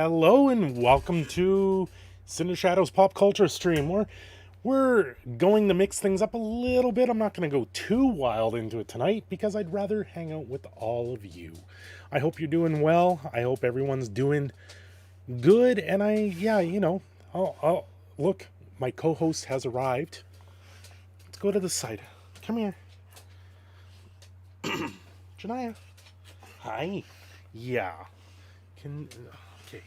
Hello and welcome to Cindershadow's pop culture stream. We're going to mix things up a little bit. I'm not going to go too wild into it tonight because I'd rather hang out with all of you. I hope you're doing well. I hope everyone's doing good. And I'll look, my co-host has arrived. Let's go to the side. Come here. Janaya. Hi. Yeah. Okay.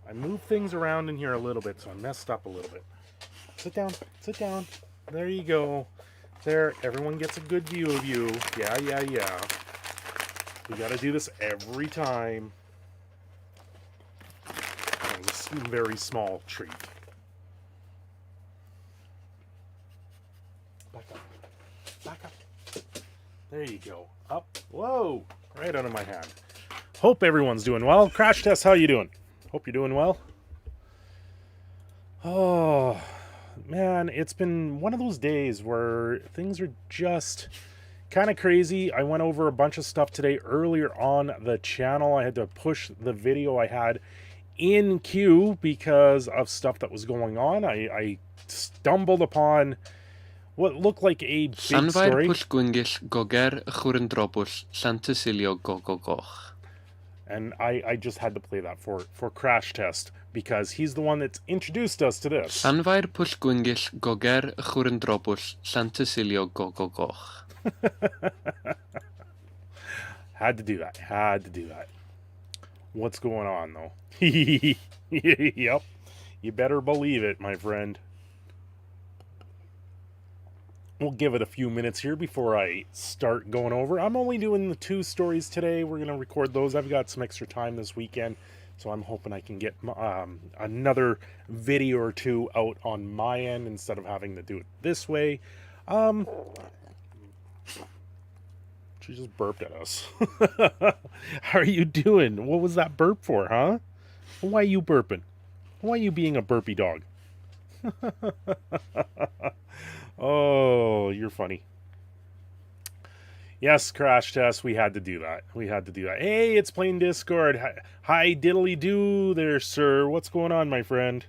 I moved things around in here a little bit, so I messed up a little bit. Sit down. Sit down. There you go. There. Everyone gets a good view of you. Yeah. We gotta do this every time. It's a very small treat. Back up. There you go. Up. Whoa. Right out of my hand. Hope everyone's doing well. Crash Test, how you doing? Hope you're doing well. Oh, man, it's been one of those days where things are just kind of crazy. I went over a bunch of stuff today earlier on the channel. I had to push the video I had in queue because of stuff that was going on. I stumbled upon what looked like a big story. And I just had to play that for Crash Test because he's the one that's introduced us to this. Had to do that. What's going on, though? Yep. You better believe it, my friend. We'll give it a few minutes here before I start going over. I'm only doing the 2 stories today. We're going to record those. I've got some extra time this weekend, so I'm hoping I can get another video or 2 out on my end instead of having to do it this way. She just burped at us. How are you doing? What was that burp for, huh? Why are you burping? Why are you being a burpy dog? Oh, you're funny. Yes, Crash Test, we had to do that. Hey, it's Plain Discord. Hi, diddly do there, sir. What's going on, my friend?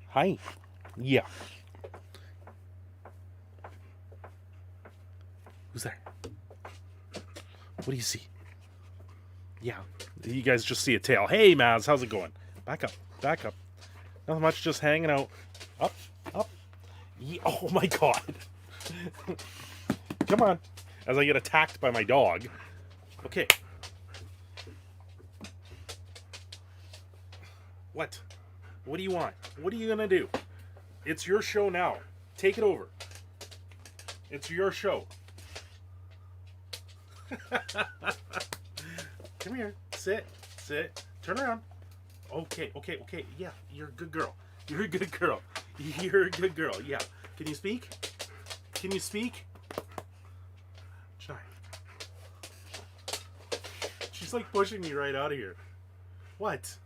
Hi. Yeah. Who's there? What do you see? Yeah. You guys just see a tail. Hey, Maz, how's it going? Back up. Not much, just hanging out. Up. Yeah, oh my god. Come on. As I get attacked by my dog. Okay. What? What do you want? What are you gonna do? It's your show now. Take it over. It's your show. Come here. Sit. Turn around. Okay. Yeah, you're a good girl. You're a good girl. Yeah. Can you speak? Try. She's like pushing me right out of here. What?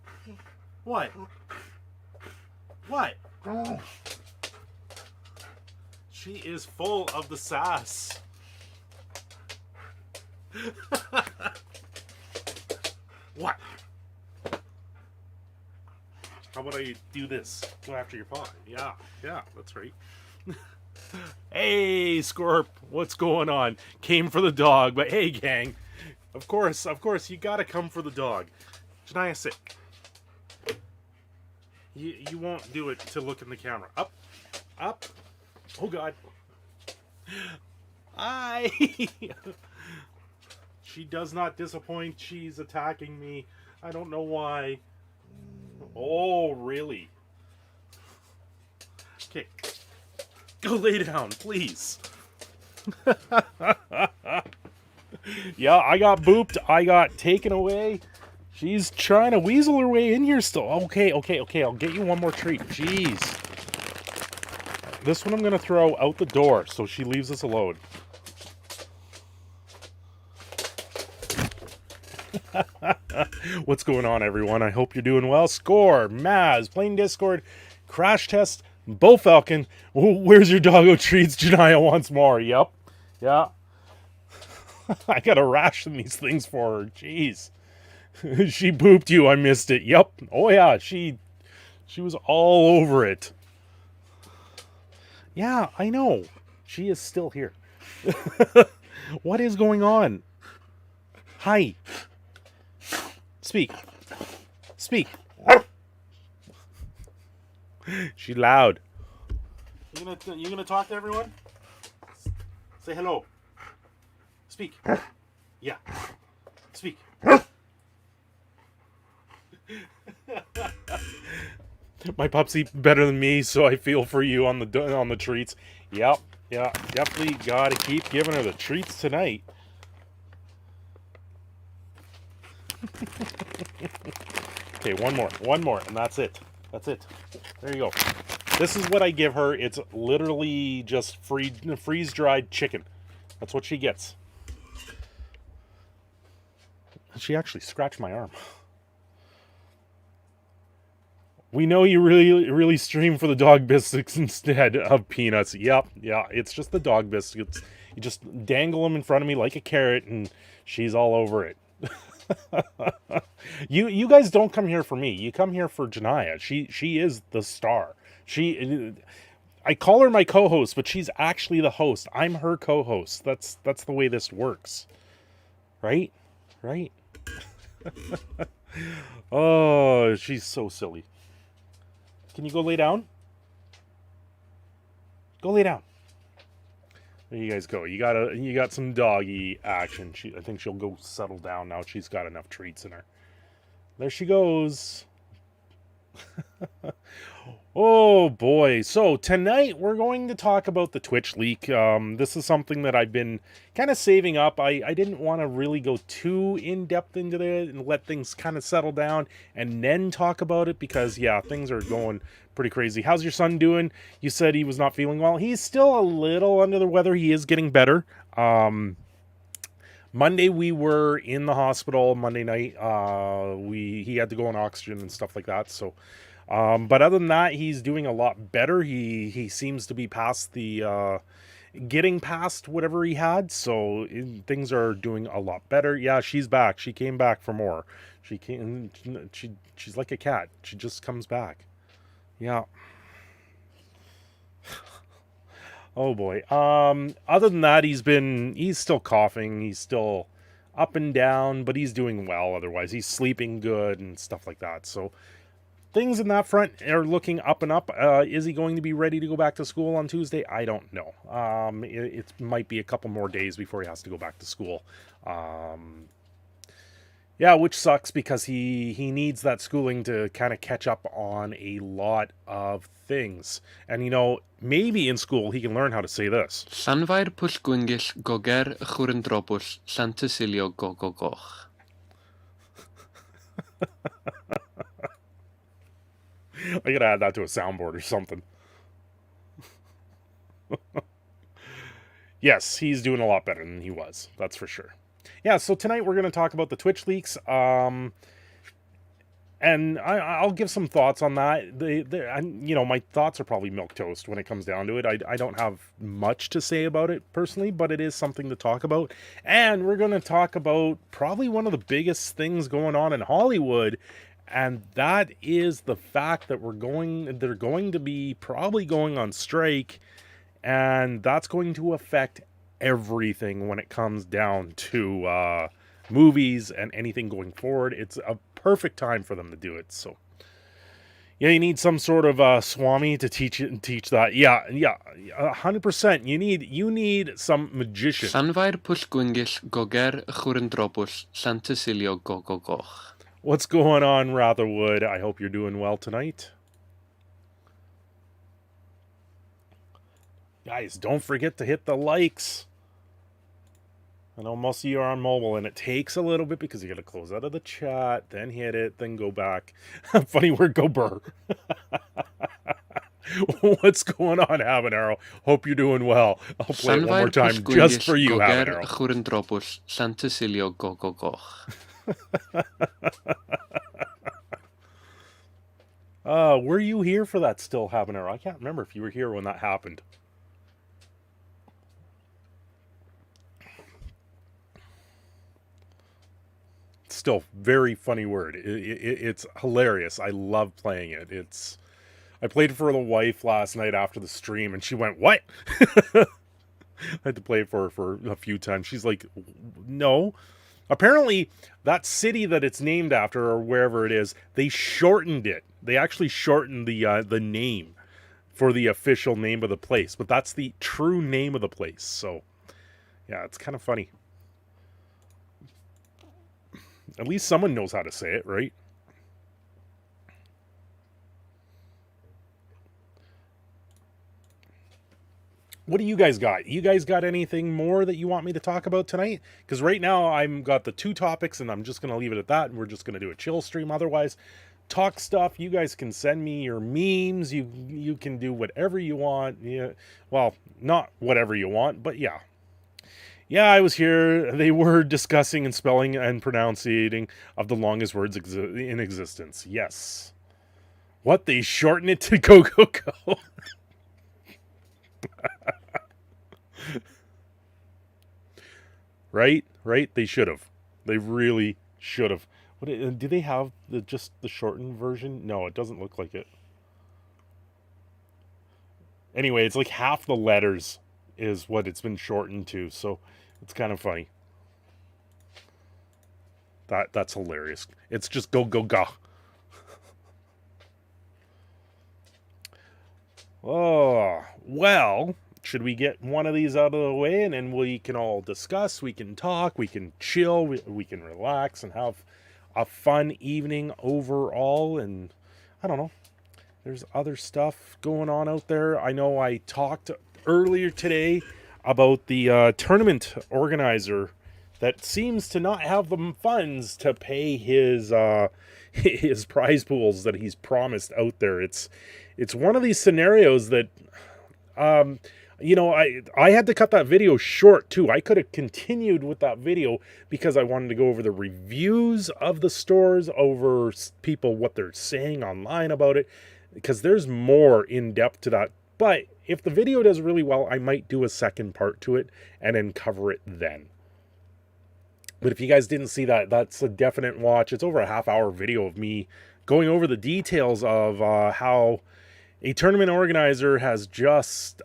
She is full of the sass. What? How about I do this? Go after your paw. Yeah, that's right. Hey, Scorp, what's going on? Came for the dog, but hey, gang. Of course, you gotta come for the dog. Janaya, sit. You won't do it to look in the camera. Up. Oh, God. Hi. She does not disappoint. She's attacking me. I don't know why. Oh, really? Okay. Go lay down, please. Yeah, I got booped. I got taken away. She's trying to weasel her way in here still. Okay. I'll get you one more treat. Jeez. This one I'm going to throw out the door so she leaves us alone. What's going on, everyone? I hope you're doing well. Score, Maz, Plain Discord, Crash Test, Bo Falcon. Where's your doggo treats? Janaya wants more. Yep. Yeah. I gotta ration these things for her. Jeez. She pooped you. I missed it. Yep. Oh yeah, she was all over it. Yeah, I know. She is still here. What is going on? Hi. Speak. Speak. She loud. You gonna talk to everyone? Say hello. Speak. Yeah. Speak. My pups eat better than me, so I feel for you on the treats. Yep. Yeah. Definitely gotta keep giving her the treats tonight. Okay, one more, and that's it. That's it. There you go. This is what I give her. It's literally just freeze-dried chicken. That's what she gets. She actually scratched my arm. We know you really stream for the dog biscuits instead of peanuts. Yep, yeah, it's just the dog biscuits. You just dangle them in front of me like a carrot, and she's all over it. You guys don't come here for me. You come here for Janaya. She is the star. I call her my co-host, but she's actually the host. I'm her co-host. That's the way this works. Right? Right? Oh, she's so silly. Can you go lay down? Go lay down. There you guys go. You got some doggy action. I think she'll go settle down now. She's got enough treats in her. There she goes. Oh boy. So tonight we're going to talk about the Twitch leak. This is something that I've been kind of saving up. I didn't want to really go too in-depth into it and let things kind of settle down and then talk about it because, yeah, things are going pretty crazy. How's your son doing? You said he was not feeling well. He's still a little under the weather. He is getting better. Monday we were in the hospital. Monday night he had to go on oxygen and stuff like that. So but other than that, he's doing a lot better. He seems to be past the getting past whatever he had, so things are doing a lot better. Yeah, she's back. She came back for more. She's like a cat. She just comes back. Yeah. Oh boy. Other than that, he's still coughing. He's still up and down, but he's doing well otherwise. He's sleeping good and stuff like that. So things in that front are looking up and up. Is he going to be ready to go back to school on Tuesday? I don't know. It might be a couple more days before he has to go back to school. Yeah, which sucks because he needs that schooling to kind of catch up on a lot of things. And, you know, maybe in school he can learn how to say this. Llanfair pwllgwyngyll goger chwrndrobwll Llantysilio gogogoch. I gotta add that to a soundboard or something. Yes, he's doing a lot better than he was. That's for sure. Yeah, so tonight we're going to talk about the Twitch leaks. And I'll give some thoughts on that. You know, my thoughts are probably milquetoast when it comes down to it. I don't have much to say about it personally, but it is something to talk about. And we're going to talk about probably one of the biggest things going on in Hollywood, and that is the fact that they're going to be probably going on strike, and that's going to affect everything when it comes down to movies and anything going forward. It's a perfect time for them to do it. So yeah, you need some sort of swami to teach that. Yeah, 100%. You need some magician. Llanfair pwllgwyngyll goger chwrndrobwll Llantysilio gogogoch. What's going on, Ratherwood? I hope you're doing well tonight. Guys, don't forget to hit the likes. I know most of you are on mobile, and it takes a little bit because you got to close out of the chat, then hit it, then go back. Funny word, go burr. What's going on, Habanero? Hope you're doing well. I'll play it one more time just for you, Habanero. Chwrndrobwll Llantysilio gogogoch. Were you here for that still, Habanero? I can't remember if you were here when that happened. still very funny word. It's hilarious. I love playing it. I played for the wife last night after the stream, and she went, "What?" I had to play it for her for a few times. She's like, "No." Apparently, that city that it's named after, or wherever it is, they shortened it. They actually shortened the name for the official name of the place, but that's the true name of the place. So, yeah, it's kind of funny. At least someone knows how to say it, right? What do you guys got? You guys got anything more that you want me to talk about tonight? Because right now I've got the 2 topics, and I'm just going to leave it at that, and we're just going to do a chill stream. Otherwise, talk stuff. You guys can send me your memes. You can do whatever you want. Yeah, well, not whatever you want, but yeah. Yeah, I was here. They were discussing and spelling and pronouncing of the longest words in existence. Yes. What? They shorten it to go, go, go. Right? They should have. They really should have. Do they have just the shortened version? No, it doesn't look like it. Anyway, it's like half the letters is what it's been shortened to, so it's kind of funny. That's hilarious. It's just go, go, go. Oh, well, should we get one of these out of the way, and then we can all discuss, we can talk, we can chill, we can relax and have a fun evening overall. And I don't know, there's other stuff going on out there. I know I talked earlier today about the tournament organizer that seems to not have the funds to pay his prize pools that he's promised out there. It's one of these scenarios that I had to cut that video short too. I could have continued with that video because I wanted to go over the reviews of the stores, over people, what they're saying online about it, because there's more in depth to that. But if the video does really well, I might do a second part to it and then cover it then. But if you guys didn't see that, that's a definite watch. It's over a half-hour video of me going over the details of how a tournament organizer has just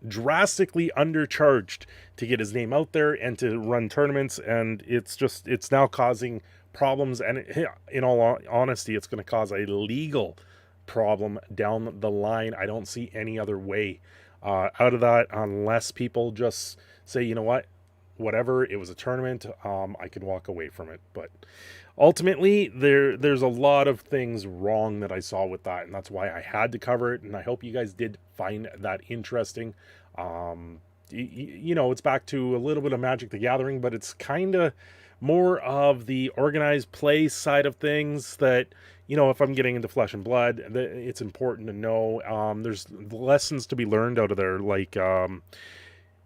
drastically undercharged to get his name out there and to run tournaments. And it's now causing problems. And in all honesty, it's going to cause a legal problem down the line. I don't see any other way out of that unless people just say, you know what, whatever, it was a tournament, I could walk away from it. But ultimately, there's a lot of things wrong that I saw with that, and that's why I had to cover it, and I hope you guys did find that interesting. It's back to a little bit of Magic the Gathering, but it's kind of more of the organized play side of things that, if I'm getting into Flesh and Blood, it's important to know. There's lessons to be learned out of there, like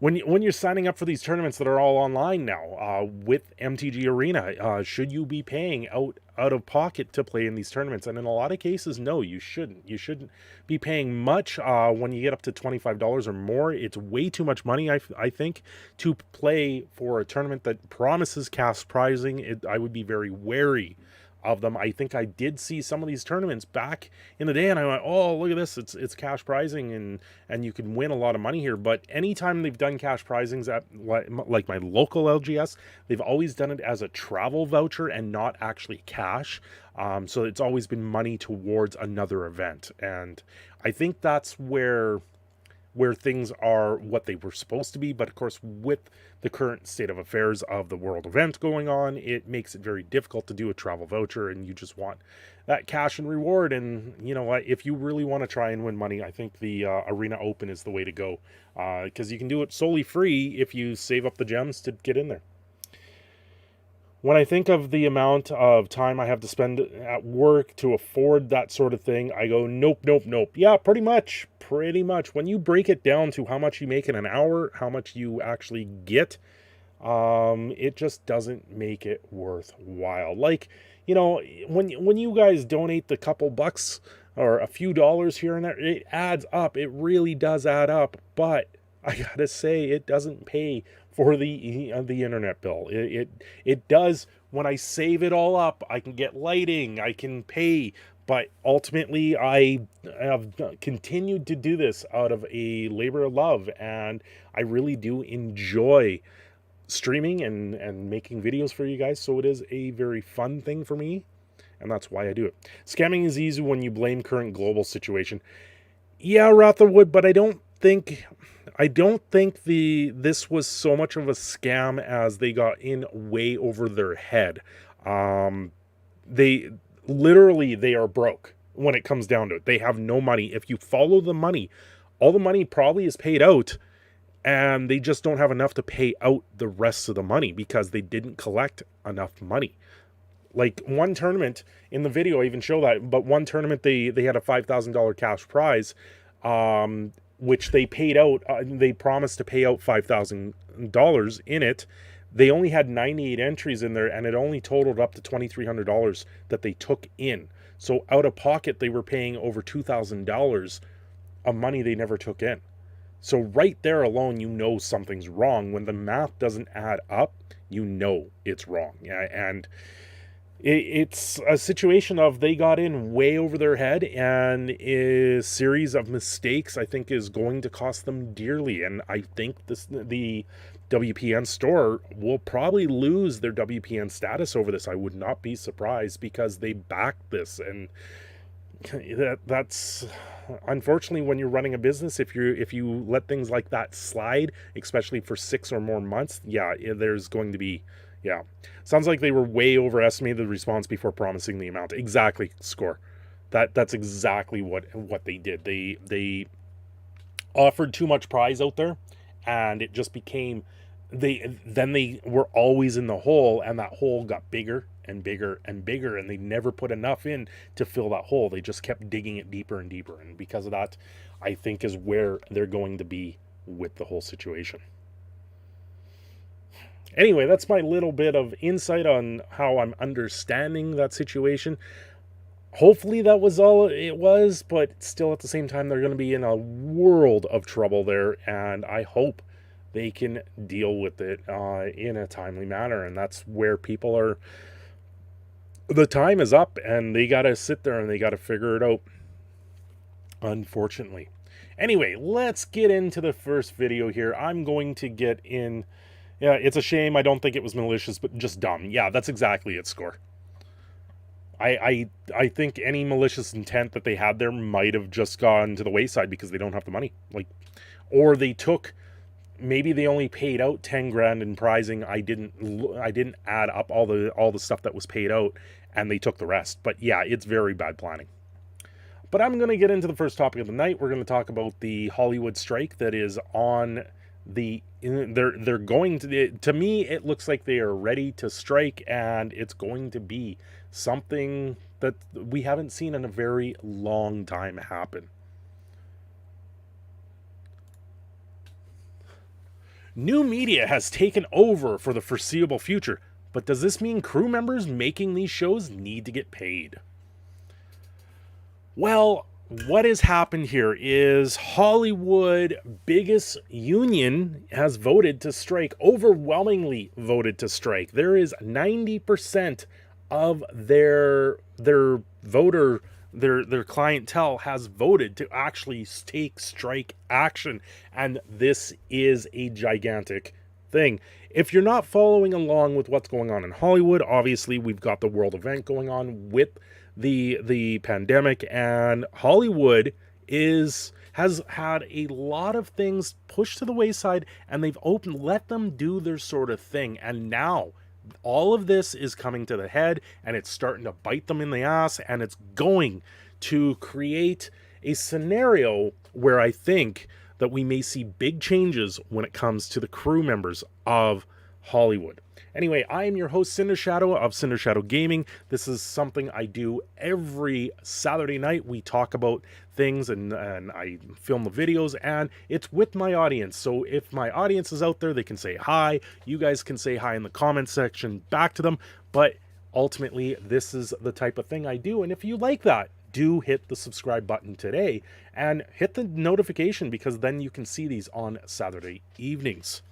when you're signing up for these tournaments that are all online now with MTG Arena, should you be paying out of pocket to play in these tournaments? And in a lot of cases, no, you shouldn't. You shouldn't be paying much when you get up to $25 or more. It's way too much money, I think, to play for a tournament that promises cash prizing. I would be very wary of them. I think I did see some of these tournaments back in the day, and I went, oh, look at this, it's cash prizing, and you can win a lot of money here. But anytime they've done cash prizings at like my local LGS, they've always done it as a travel voucher and not actually cash. So it's always been money towards another event, and I think that's where things are what they were supposed to be. But of course, with the current state of affairs of the world event going on, it makes it very difficult to do a travel voucher, and you just want that cash and reward. And you know what, if you really want to try and win money, I think the Arena Open is the way to go, because you can do it solely free if you save up the gems to get in there. When I think of the amount of time I have to spend at work to afford that sort of thing, I go, nope, nope, nope. Yeah, pretty much. When you break it down to how much you make in an hour, how much you actually get, it just doesn't make it worthwhile. Like, when you guys donate the couple bucks or a few dollars here and there, it adds up. It really does add up. But I gotta say, it doesn't pay for the internet bill. It does. When I save it all up, I can get lighting, I can pay, but ultimately I have continued to do this out of a labor of love, and I really do enjoy streaming and making videos for you guys. So it is a very fun thing for me, and that's why I do it. Scamming is easy when you blame current global situation. Yeah, Rotherwood, but I don't think this was so much of a scam as they got in way over their head. They are broke when it comes down to it. They have no money. If you follow the money, all the money probably is paid out, and they just don't have enough to pay out the rest of the money because they didn't collect enough money. Like one tournament in the video, I even show that, but one tournament they had a $5,000 cash prize, which they paid out. They promised to pay out $5,000 in it. They only had 98 entries in there, and it only totaled up to $2,300 that they took in. So out of pocket, they were paying over $2,000 of money they never took in. So right there alone, you know something's wrong. When the math doesn't add up, you know it's wrong. And it's a situation of they got in way over their head, and a series of mistakes I think is going to cost them dearly. And I think the WPN store will probably lose their WPN status over this. I would not be surprised, because they backed this, and that's unfortunately when you're running a business, if you let things like that slide, especially for 6 or more months, yeah, there's going to be, yeah. Sounds like they were way overestimated the response before promising the amount. Exactly, Score. That's exactly what they did. They offered too much prize out there, and it just became they were always in the hole, and that hole got bigger and bigger and bigger, and they never put enough in to fill that hole. They just kept digging it deeper and deeper, and because of that, I think is where they're going to be with the whole situation. Anyway, that's my little bit of insight on how I'm understanding that situation. Hopefully that was all it was, but still at the same time, they're going to be in a world of trouble there, and I hope they can deal with it in a timely manner. And that's where people are, the time is up, and they got to sit there and they got to figure it out, unfortunately. Anyway, let's get into the first video here. I'm going to get in. Yeah, it's a shame. I don't think it was malicious, but just dumb. Yeah, that's exactly it, Score. I think any malicious intent that they had there might have just gone to the wayside because they don't have the money. Like, or they took, maybe they only paid out 10 grand in prizing. I didn't add up all the stuff that was paid out, and they took the rest. But yeah, it's very bad planning. But I'm going to get into the first topic of the night. We're going to talk about the Hollywood strike that is on the, they're going to me, it looks like they are ready to strike, and it's going to be something that we haven't seen in a very long time happen. New media has taken over for the foreseeable future, but does this mean crew members making these shows need to get paid? Well, what has happened here is Hollywood biggest union has voted to strike, overwhelmingly voted to strike. There is 90% of their voter, their clientele has voted to actually take strike action, and this is a gigantic thing. If you're not following along with what's going on in Hollywood, obviously we've got the world event going on with the pandemic, and Hollywood has had a lot of things pushed to the wayside, and they've let them do their sort of thing, and now all of this is coming to the head, and it's starting to bite them in the ass, and it's going to create a scenario where I think that we may see big changes when it comes to the crew members of Hollywood. Anyway, I am your host, Cindershadow of Cindershadow Gaming. This is something I do every Saturday night. We talk about things, and I film the videos, and it's with my audience. So if my audience is out there, they can say hi. You guys can say hi in the comment section back to them. But ultimately, this is the type of thing I do. And if you like that, do hit the subscribe button today and hit the notification, because then you can see these on Saturday evenings.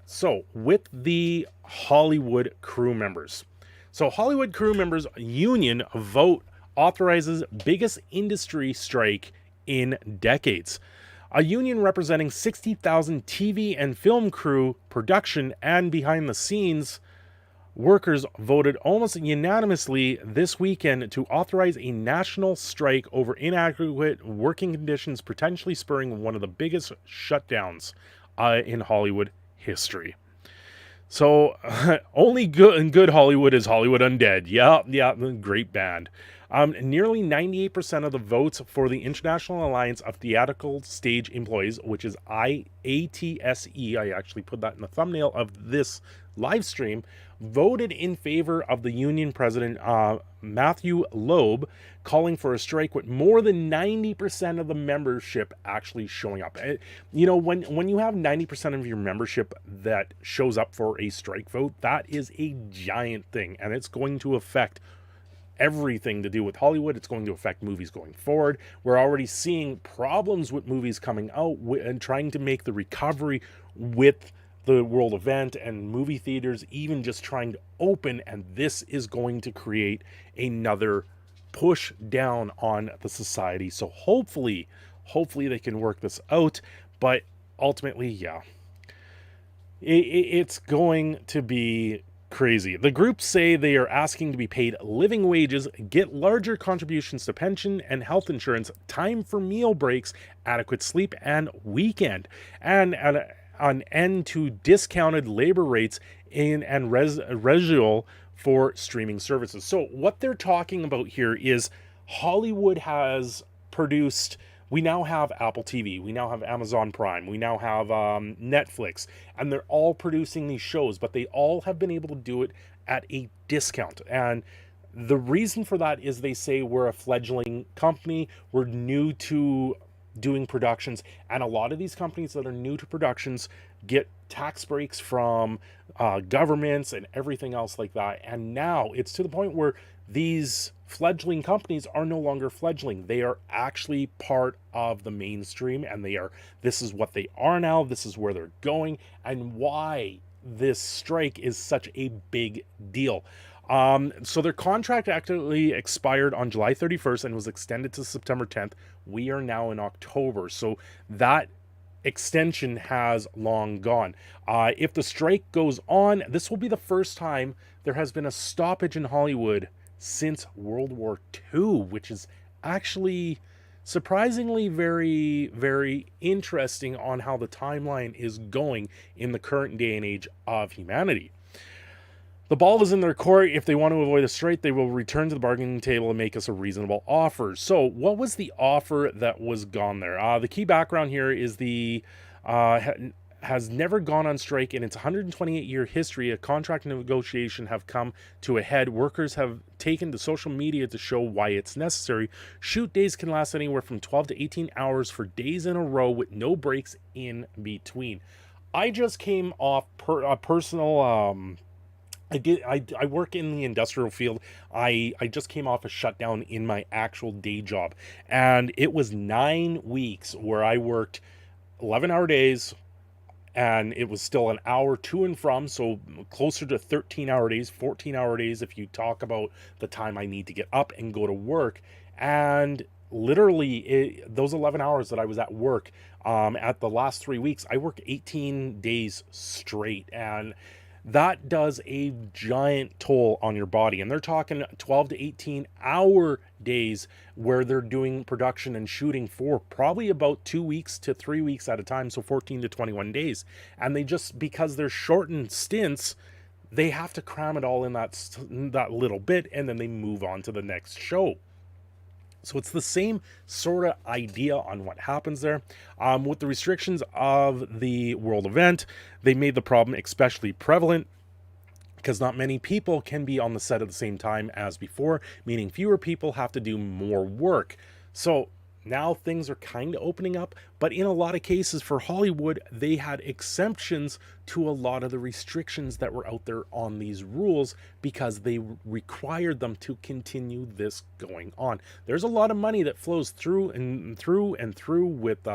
So, with the Hollywood crew members. So, Hollywood crew members union vote authorizes biggest industry strike in decades. A union representing 60,000 TV and film crew, production, and behind the scenes workers voted almost unanimously this weekend to authorize a national strike over inadequate working conditions, potentially spurring one of the biggest shutdowns in Hollywood history. So only good Hollywood is Hollywood Undead. Yeah, great band. Nearly 98% of the votes for the International Alliance of Theatrical Stage Employees, which is IATSE, I actually put that in the thumbnail of this live stream, voted in favor of the union president, Matthew Loeb, calling for a strike, with more than 90% of the membership actually showing up. You know, when you have 90% of your membership that shows up for a strike vote, that is a giant thing, and it's going to affect everything to do with Hollywood. It's going to affect movies going forward. We're already seeing problems with movies coming out and trying to make the recovery with the world event and movie theaters even just trying to open, and this is going to create another push down on the society. So hopefully they can work this out, but ultimately, yeah, it's going to be crazy. The groups say they are asking to be paid living wages, get larger contributions to pension and health insurance, time for meal breaks, adequate sleep and weekend, and an end to discounted labor rates and residual for streaming services. So what they're talking about here is Hollywood has produced, we now have Apple TV, we now have Amazon Prime, we now have Netflix, and they're all producing these shows, but they all have been able to do it at a discount. And the reason for that is they say we're a fledgling company, we're new to doing productions, and a lot of these companies that are new to productions get tax breaks from governments and everything else like that. And now it's to the point where these fledgling companies are no longer fledgling. They are actually part of the mainstream, and this is what they are now. This is where they're going, and why this strike is such a big deal. So their contract actually expired on July 31st and was extended to September 10th. We are now in October, so that extension has long gone. If the strike goes on, this will be the first time there has been a stoppage in Hollywood since World War II, which is actually surprisingly very, very interesting on how the timeline is going in the current day and age of humanity. The ball is in their court. If they want to avoid a strike, they will return to the bargaining table and make us a reasonable offer. So what was the offer that was gone there? The key background here is has never gone on strike in its 128-year history. A contract negotiation have come to a head. Workers have taken to social media to show why it's necessary. Shoot days can last anywhere from 12 to 18 hours for days in a row with no breaks in between. I just came off a personal... I work in the industrial field. I just came off a shutdown in my actual day job, and it was 9 weeks where I worked 11-hour days, and it was still an hour to and from, so closer to 13-hour days, 14-hour days if you talk about the time I need to get up and go to work. And literally those 11 hours that I was at work, at the last 3 weeks, I worked 18 days straight, and that does a giant toll on your body. And they're talking 12 to 18 hour days where they're doing production and shooting for probably about 2 weeks to 3 weeks at a time. So 14 to 21 days. And they just, because they're shortened stints, they have to cram it all in that little bit, and then they move on to the next show. So it's the same sort of idea on what happens there. With the restrictions of the world event, they made the problem especially prevalent because not many people can be on the set at the same time as before, meaning fewer people have to do more work. So now things are kind of opening up, but in a lot of cases for Hollywood, they had exemptions to a lot of the restrictions that were out there on these rules because they required them to continue this going on. There's a lot of money that flows through with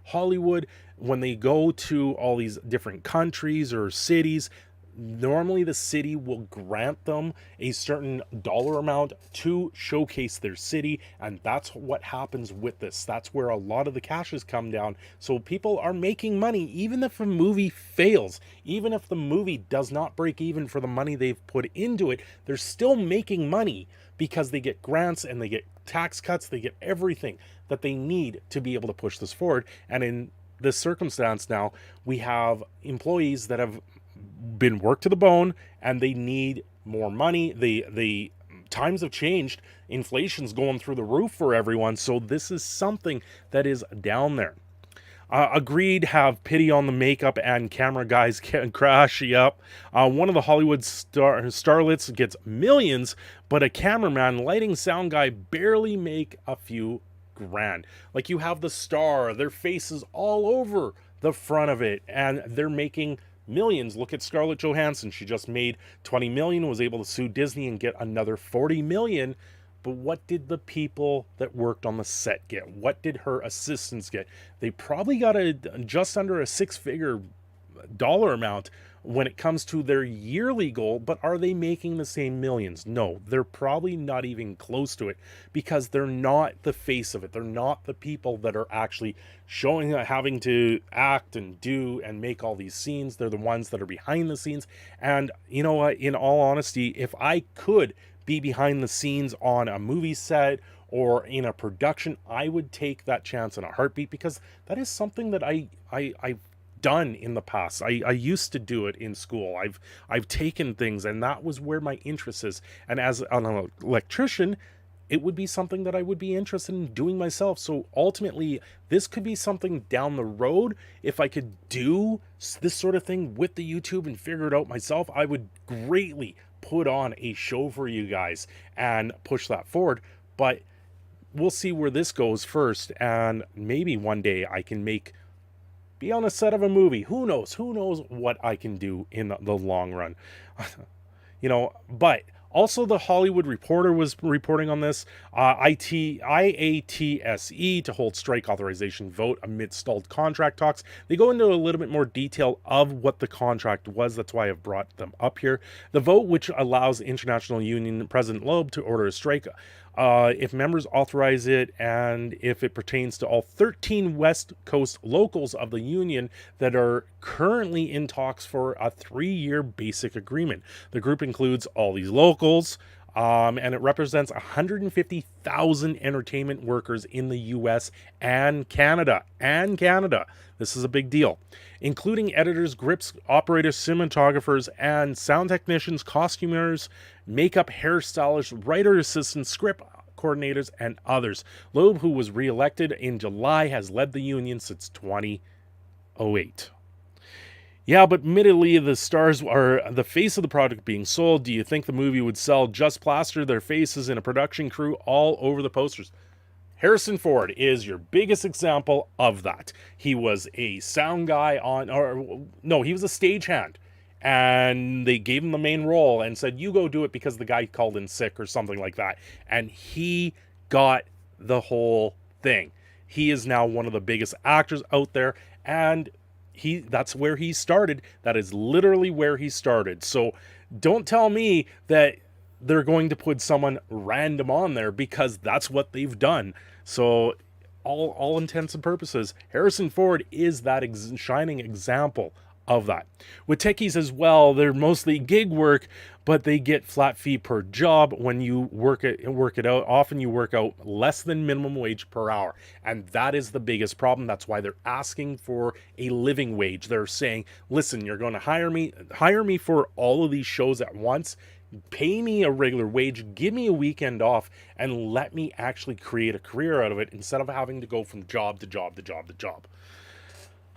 Hollywood when they go to all these different countries or cities. Normally the city will grant them a certain dollar amount to showcase their city, and that's what happens with this. That's where a lot of the cashes come down. So people are making money even if a movie fails, even if the movie does not break even for the money they've put into it, they're still making money because they get grants and they get tax cuts, they get everything that they need to be able to push this forward. And in this circumstance now, we have employees that have been worked to the bone and they need more money. The times have changed. Inflation's going through the roof for everyone. So this is something that is down there. Agreed, have pity on the makeup and camera guys can crash you up. One of the Hollywood starlets gets millions, but a cameraman, lighting, sound guy barely make a few grand. Like, you have the star, their faces all over the front of it, and they're making millions. Look at Scarlett Johansson. She just made 20 million, was able to sue Disney and get another 40 million. But what did the people that worked on the set get? What did her assistants get? They probably got just under a six-figure dollar amount when it comes to their yearly goal, but are they making the same millions? No, they're probably not even close to it because they're not the face of it. They're not the people that are actually showing, having to act and do and make all these scenes. They're the ones that are behind the scenes. And you know what, in all honesty, if I could be behind the scenes on a movie set or in a production, I would take that chance in a heartbeat because that is something that I've done in the past. I used to do it in school. I've taken things, and that was where my interest is. And as an electrician, it would be something that I would be interested in doing myself. So ultimately, this could be something down the road. If I could do this sort of thing with the YouTube and figure it out myself, I would greatly put on a show for you guys and push that forward. But we'll see where this goes first, and maybe one day I can be on a set of a movie. Who knows what I can do in the long run. But also the Hollywood Reporter was reporting on this. IATSE to hold strike authorization vote amid stalled contract talks. They go into a little bit more detail of what the contract was. That's why I've brought them up here. The vote, which allows International Union President Loeb to order a strike if members authorize it, and if it pertains to all 13 West Coast locals of the union that are currently in talks for a 3-year basic agreement. The group includes all these locals, and it represents 150,000 entertainment workers in the US and Canada. This is a big deal. Including editors, grips, operators, cinematographers, and sound technicians, costumers, makeup, hairstylists, writer assistants, script coordinators, and others. Loeb, who was re-elected in July, has led the union since 2008. Yeah, but admittedly, the stars are the face of the product being sold. Do you think the movie would sell? Just plaster their faces in a production crew all over the posters. Harrison Ford is your biggest example of that. He was a sound guy he was a stagehand. And they gave him the main role and said, you go do it, because the guy called in sick or something like that. And he got the whole thing. He is now one of the biggest actors out there, and that's where he started. That is literally where he started. So don't tell me that they're going to put someone random on there, because that's what they've done. So all intents and purposes, Harrison Ford is that shining example of that. With techies as well, they're mostly gig work, but they get flat fee per job. When you work it out, often you work out less than minimum wage per hour, and that is the biggest problem. That's why they're asking for a living wage. They're saying, listen, you're going to hire me for all of these shows at once, pay me a regular wage, give me a weekend off, and let me actually create a career out of it, instead of having to go from job to job to job to job.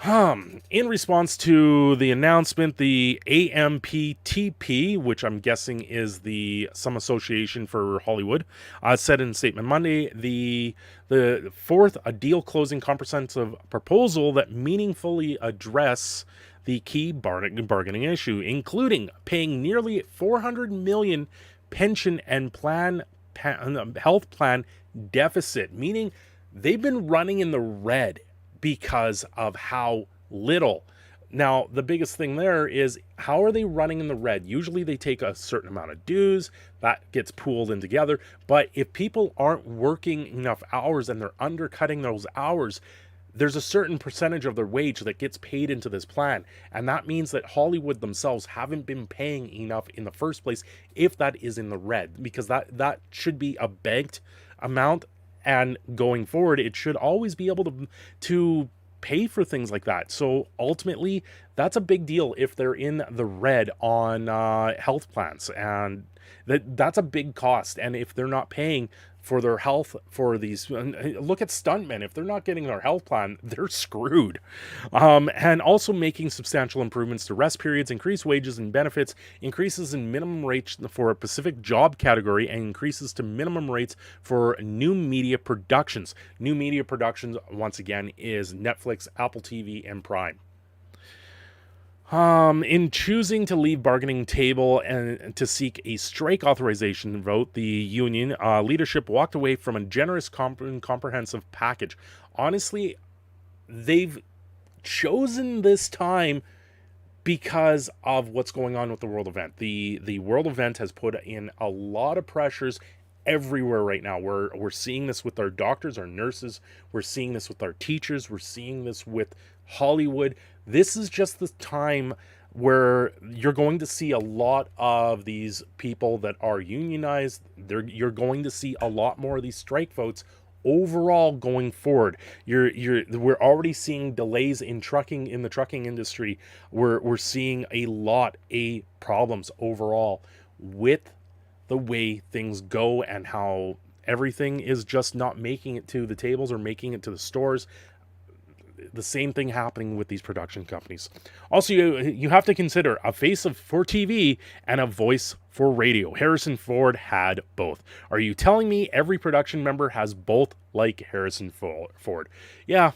In response to the announcement, the AMPTP, which I'm guessing is some association for Hollywood, said in a statement Monday, the fourth, a deal closing comprehensive proposal that meaningfully address the key bargaining issue, including paying nearly $400 million pension and health plan deficit, meaning they've been running in the red because of how little. Now, the biggest thing there is, how are they running in the red? Usually they take a certain amount of dues that gets pooled in together. But if people aren't working enough hours and they're undercutting those hours, there's a certain percentage of their wage that gets paid into this plan. And that means that Hollywood themselves haven't been paying enough in the first place, if that is in the red, because that should be a banked amount. And going forward, it should always be able to pay for things like that. So ultimately, that's a big deal if they're in the red on health plans, and that's a big cost. And if they're not paying for their health for these, look at stuntmen, if they're not getting their health plan, they're screwed. And also making substantial improvements to rest periods, increased wages and benefits, increases in minimum rates for a specific job category, and increases to minimum rates for new media productions. New media productions, once again, is Netflix, Apple TV, and Prime. In choosing to leave bargaining table and to seek a strike authorization vote, the union leadership walked away from a generous comprehensive package. Honestly, they've chosen this time because of what's going on with the world event. The world event has put in a lot of pressures everywhere right now. We're seeing this with our doctors, our nurses. We're seeing this with our teachers. We're seeing this with Hollywood. This is just the time where you're going to see a lot of these people that are unionized. You're going to see a lot more of these strike votes overall going forward. We're already seeing delays in the trucking industry. We're seeing a lot of problems overall with the way things go and how everything is just not making it to the tables or making it to the stores. The same thing happening with these production companies. Also, you have to consider a face for TV and a voice for radio. Harrison Ford had both. Are you telling me every production member has both like Harrison Ford? Yeah,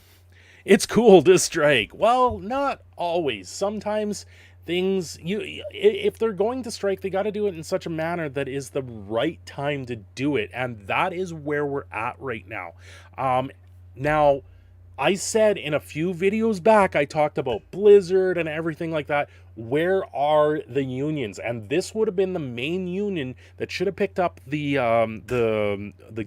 it's cool to strike. Well, not always. Sometimes things, if they're going to strike, they got to do it in such a manner that is the right time to do it. And that is where we're at right now. Now, I said in a few videos back, I talked about Blizzard and everything like that. Where are the unions? And this would have been the main union that should have picked up the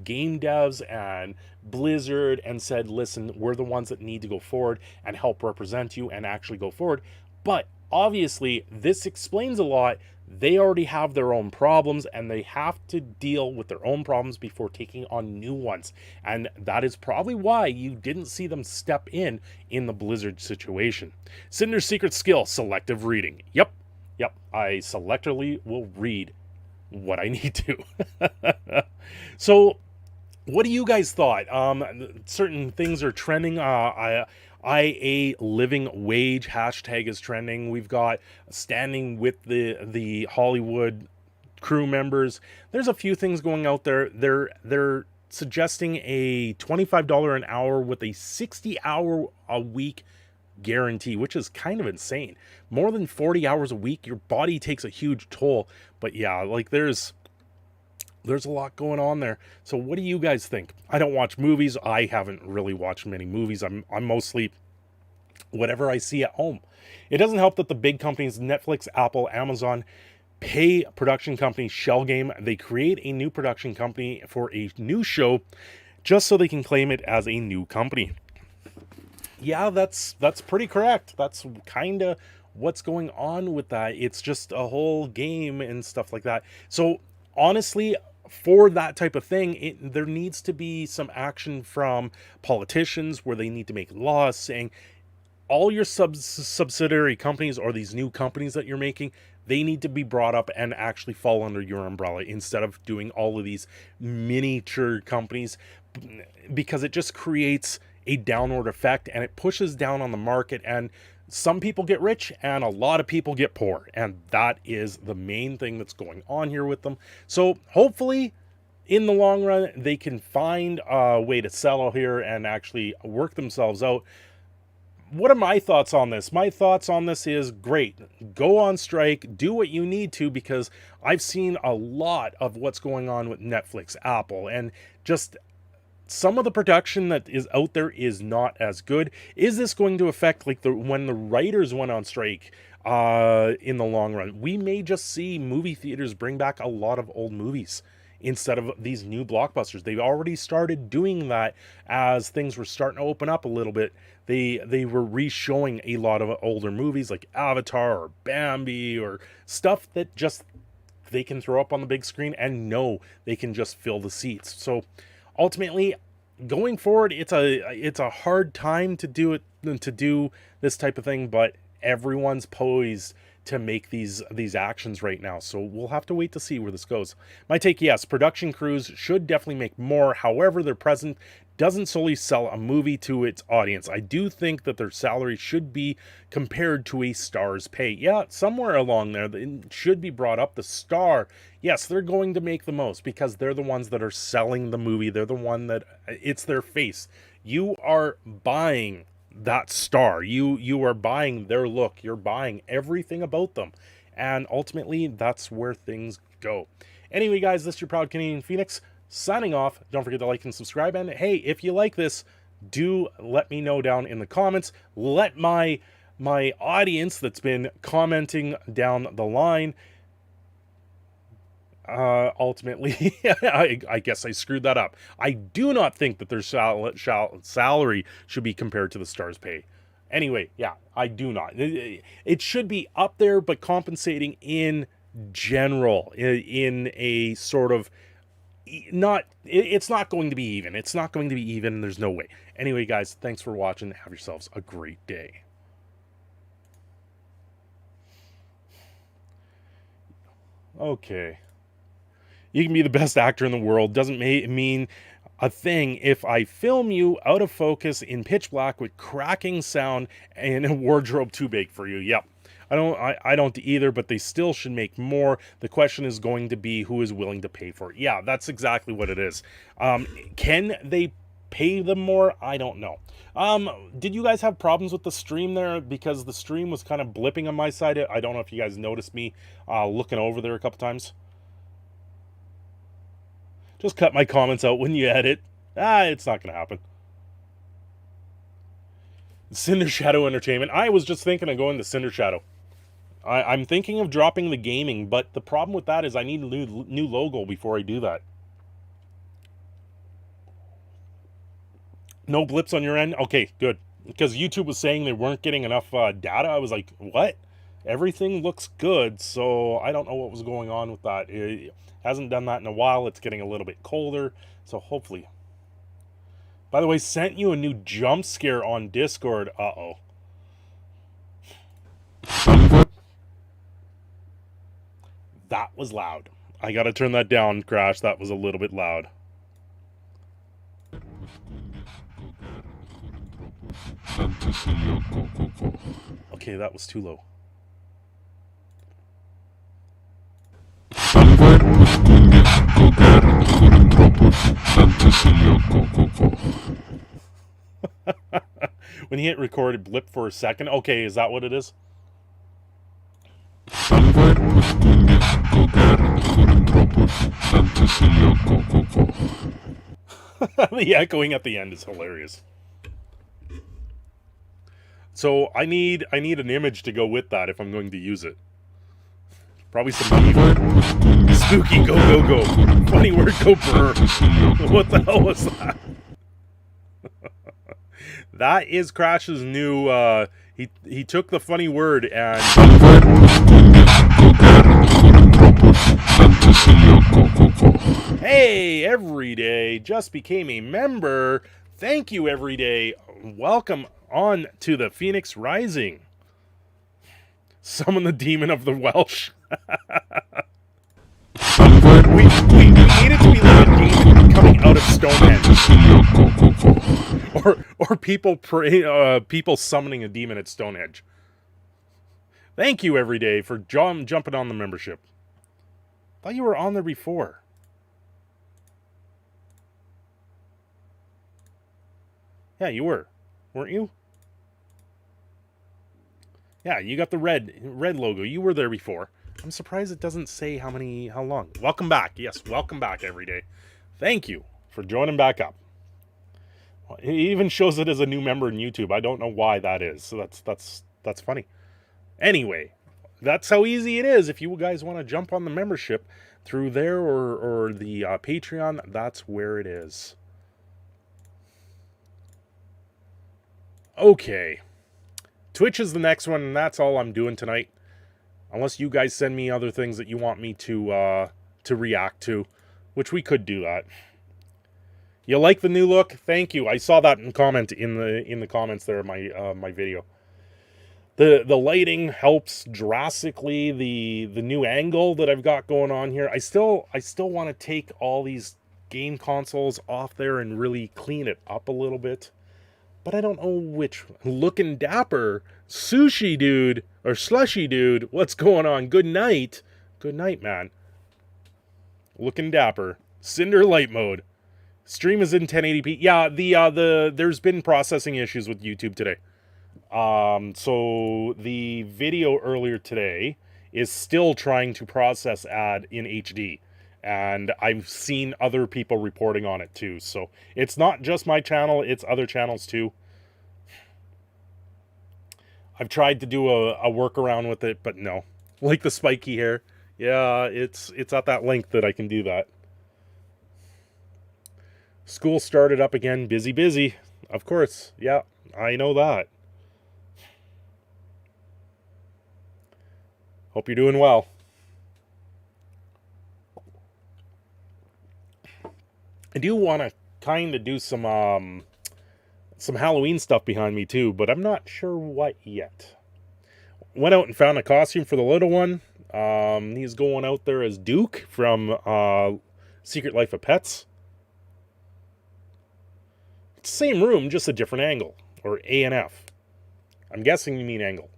game devs and Blizzard and said, listen, we're the ones that need to go forward and help represent you and actually go forward. But obviously, this explains a lot. They already have their own problems and they have to deal with their own problems before taking on new ones. And that is probably why you didn't see them step in the Blizzard situation. Cinder's secret skill, selective reading. Yep. I selectively will read what I need to. So, what do you guys thought? Certain things are trending. IA living wage hashtag is trending. We've got standing with the Hollywood crew members. There's a few things going out there. They're suggesting a $25 an hour with a 60-hour a week guarantee, which is kind of insane. More than 40 hours a week, your body takes a huge toll. But yeah, like there's a lot going on there. So what do you guys think? I don't watch movies. I haven't really watched many movies. I'm mostly whatever I see at home. It doesn't help that the big companies, Netflix, Apple, Amazon, pay production company Shell Game. They create a new production company for a new show just so they can claim it as a new company. Yeah, that's pretty correct. That's kind of what's going on with that. It's just a whole game and stuff like that. So honestly, for that type of thing, there needs to be some action from politicians where they need to make laws saying all your subsidiary companies or these new companies that you're making, they need to be brought up and actually fall under your umbrella instead of doing all of these miniature companies, because it just creates a downward effect, and it pushes down on the market, and some people get rich and a lot of people get poor, and that is the main thing that's going on here with them. So hopefully in the long run they can find a way to settle here and actually work themselves out. What are my thoughts on this? My thoughts on this is great. Go on strike, do what you need to, because I've seen a lot of what's going on with Netflix, Apple, and just some of the production that is out there is not as good. Is this going to affect like when the writers went on strike in the long run? We may just see movie theaters bring back a lot of old movies instead of these new blockbusters. They've already started doing that as things were starting to open up a little bit. They were re-showing a lot of older movies like Avatar or Bambi or stuff that just they can throw up on the big screen and know they can just fill the seats. So ultimately, going forward, it's a hard time to do this type of thing, but everyone's poised to make these actions right now. So we'll have to wait to see where this goes. My take, yes, production crews should definitely make more. However, their presence doesn't solely sell a movie to its audience. I do think that their salary should be compared to a star's pay. Yeah, somewhere along there, it should be brought up. The star, yes, they're going to make the most because they're the ones that are selling the movie. They're the one that, it's their face. You are buying that star. You are buying their look. You're buying everything about them. And ultimately, that's where things go. Anyway, guys, this is your proud Canadian Phoenix signing off. Don't forget to like and subscribe. And hey, if you like this, do let me know down in the comments. Let my audience that's been commenting down the line, ultimately, I guess I screwed that up. I do not think that their salary should be compared to the star's pay. Anyway, yeah, I do not. It should be up there, but compensating in general, in a sort of it's not going to be even. It's not going to be even. There's no way. Anyway, guys, thanks for watching. Have yourselves a great day. Okay. You can be the best actor in the world. Doesn't mean a thing if I film you out of focus in pitch black with cracking sound and a wardrobe too big for you. Yep. I don't either, but they still should make more. The question is going to be who is willing to pay for it. Yeah, that's exactly what it is. Can they pay them more? I don't know. Did you guys have problems with the stream there? Because the stream was kind of blipping on my side. I don't know if you guys noticed me looking over there a couple times. Just cut my comments out when you edit. It's not going to happen. Cindershadow Entertainment. I was just thinking of going to Cindershadow. I'm thinking of dropping the gaming, but the problem with that is I need a new logo before I do that. No blips on your end? Okay, good. Because YouTube was saying they weren't getting enough data. I was like, what? Everything looks good, so I don't know what was going on with that. It hasn't done that in a while. It's getting a little bit colder, so hopefully. By the way, sent you a new jump scare on Discord. Uh-oh. That was loud. I gotta turn that down, Crash. That was a little bit loud. Okay, that was too low. When you hit record, it blipped for a second. Okay, is that what it is? The echoing at the end is hilarious. So I need an image to go with that if I'm going to use it. Probably some evil. Spooky go go go. Funny word go brr. What the hell was that? That is Crash's new he took the funny word and hey, Everyday just became a member. Thank you, Everyday. Welcome on to the Phoenix Rising. Summon the demon of the Welsh. we need it to be like a demon coming out of Stonehenge. or people summoning a demon at Stonehenge. Thank you, Everyday, for jumping on the membership. Thought you were on there before. Yeah, you were. Weren't you? Yeah, you got the red logo. You were there before. I'm surprised it doesn't say how long. Welcome back. Yes, welcome back, Everyday. Thank you for joining back up. It even shows it as a new member in YouTube. I don't know why that is. So that's funny. Anyway, that's how easy it is. If you guys want to jump on the membership through there or the Patreon, that's where it is. Okay. Twitch is the next one, and that's all I'm doing tonight. Unless you guys send me other things that you want me to react to, which we could do that. You like the new look? Thank you. I saw that in the comments there of my video. The lighting helps drastically. The new angle that I've got going on here. I still want to take all these game consoles off there and really clean it up a little bit. But I don't know which. Looking dapper, sushi dude or slushy dude. What's going on? Good night. Good night, man. Looking dapper. Cinder light mode. Stream is in 1080p. Yeah, there's been processing issues with YouTube today. So the video earlier today is still trying to process ad in HD. And I've seen other people reporting on it too. So it's not just my channel, it's other channels too. I've tried to do a workaround with it, but no. Like the spiky hair. Yeah, it's at that length that I can do that. School started up again. Busy. Of course. Yeah, I know that. Hope you're doing well. I do want to kind of do some Halloween stuff behind me too, but I'm not sure what yet. Went out and found a costume for the little one. He's going out there as Duke from Secret Life of Pets. Same room, just a different angle. Or A&F. I'm guessing you mean angle.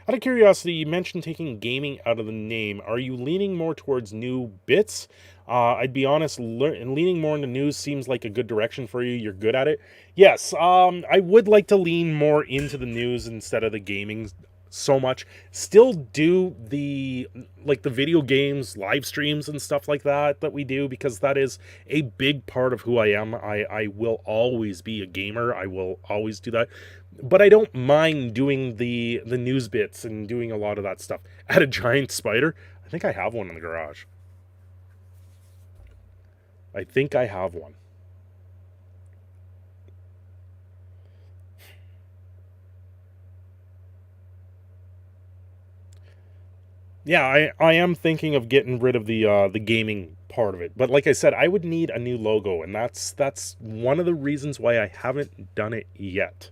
Out of curiosity, you mentioned taking gaming out of the name. Are you leaning more towards new bits? I'd be honest, leaning more into news seems like a good direction for you. You're good at it. Yes, I would like to lean more into the news instead of the gaming so much. Still do the video games, live streams and stuff like that we do, because that is a big part of who I am. I will always be a gamer. I will always do that. But I don't mind doing the news bits and doing a lot of that stuff. At a giant spider. I think I have one in the garage. I think I have one. Yeah, I am thinking of getting rid of the gaming part of it. But like I said, I would need a new logo, and that's one of the reasons why I haven't done it yet.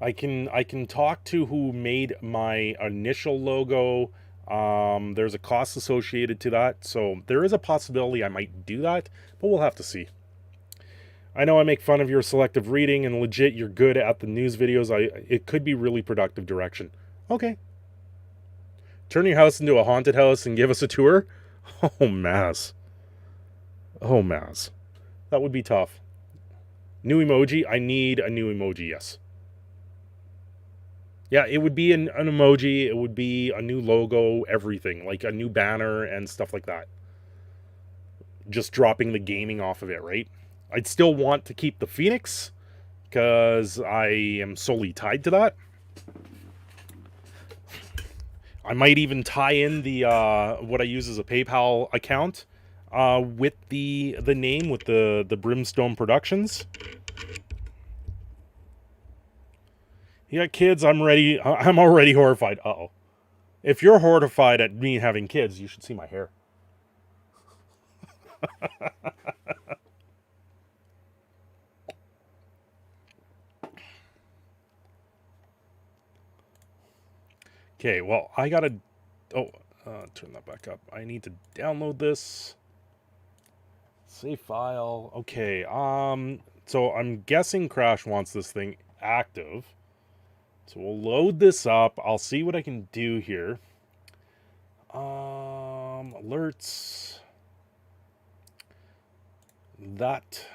I can talk to who made my initial logo. There's a cost associated to that, so there is a possibility I might do that, but we'll have to see. I know I make fun of your selective reading, and legit, you're good at the news videos. It could be really productive direction. Okay. Turn your house into a haunted house and give us a tour? Oh, Maz. Oh, Maz. That would be tough. New emoji? I need a new emoji, yes. Yeah, it would be an emoji. It would be a new logo, everything. Like a new banner and stuff like that. Just dropping the gaming off of it, right? I'd still want to keep the Phoenix, because I am solely tied to that. I might even tie in the what I use as a PayPal account with the name, with the Brimstone Productions. You got kids? I'm ready. I'm already horrified. Uh-oh. If you're horrified at me having kids, you should see my hair. Okay, well, I gotta... Oh, turn that back up. I need to download this. Save file. Okay. So I'm guessing Crash wants this thing active. So we'll load this up. I'll see what I can do here. Alerts. That.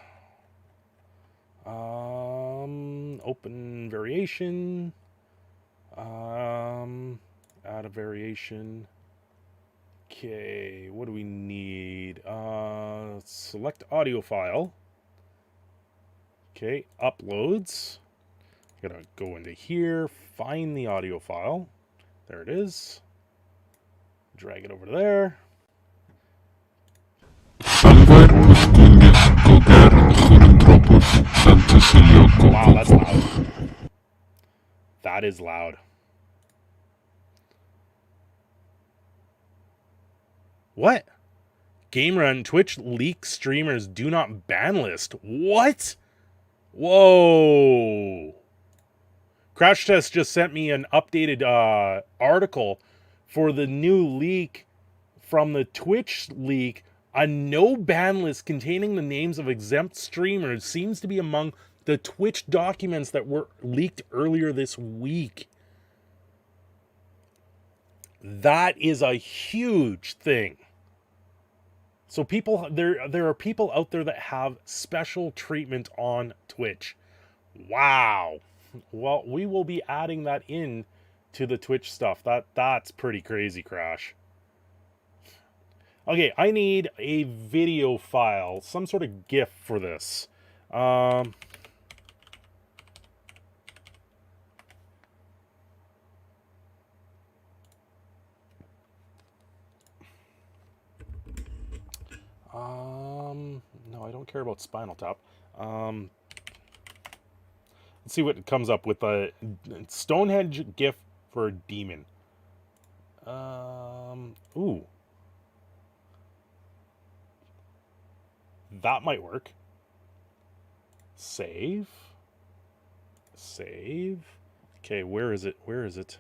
Open variation. Add a variation. Okay, what do we need? Select audio file. Okay, uploads. Gotta go into here, find the audio file. There it is. Drag it over there. Wow, that's loud. That is loud. What? Gamer on Twitch leak streamers do not ban list. What? Whoa. Crash Test just sent me an updated article for the new leak from the Twitch leak. A no ban list containing the names of exempt streamers seems to be among the Twitch documents that were leaked earlier this week. That is a huge thing. So people, there are people out there that have special treatment on Twitch. Wow. Well, we will be adding that in to the Twitch stuff. That's pretty crazy, Crash. Okay, I need a video file, some sort of GIF for this. No, I don't care about Spinal Tap. Let's see what it comes up with. A Stonehenge GIF for a demon. Ooh. That might work. Save. Save. Okay, where is it? Where is it?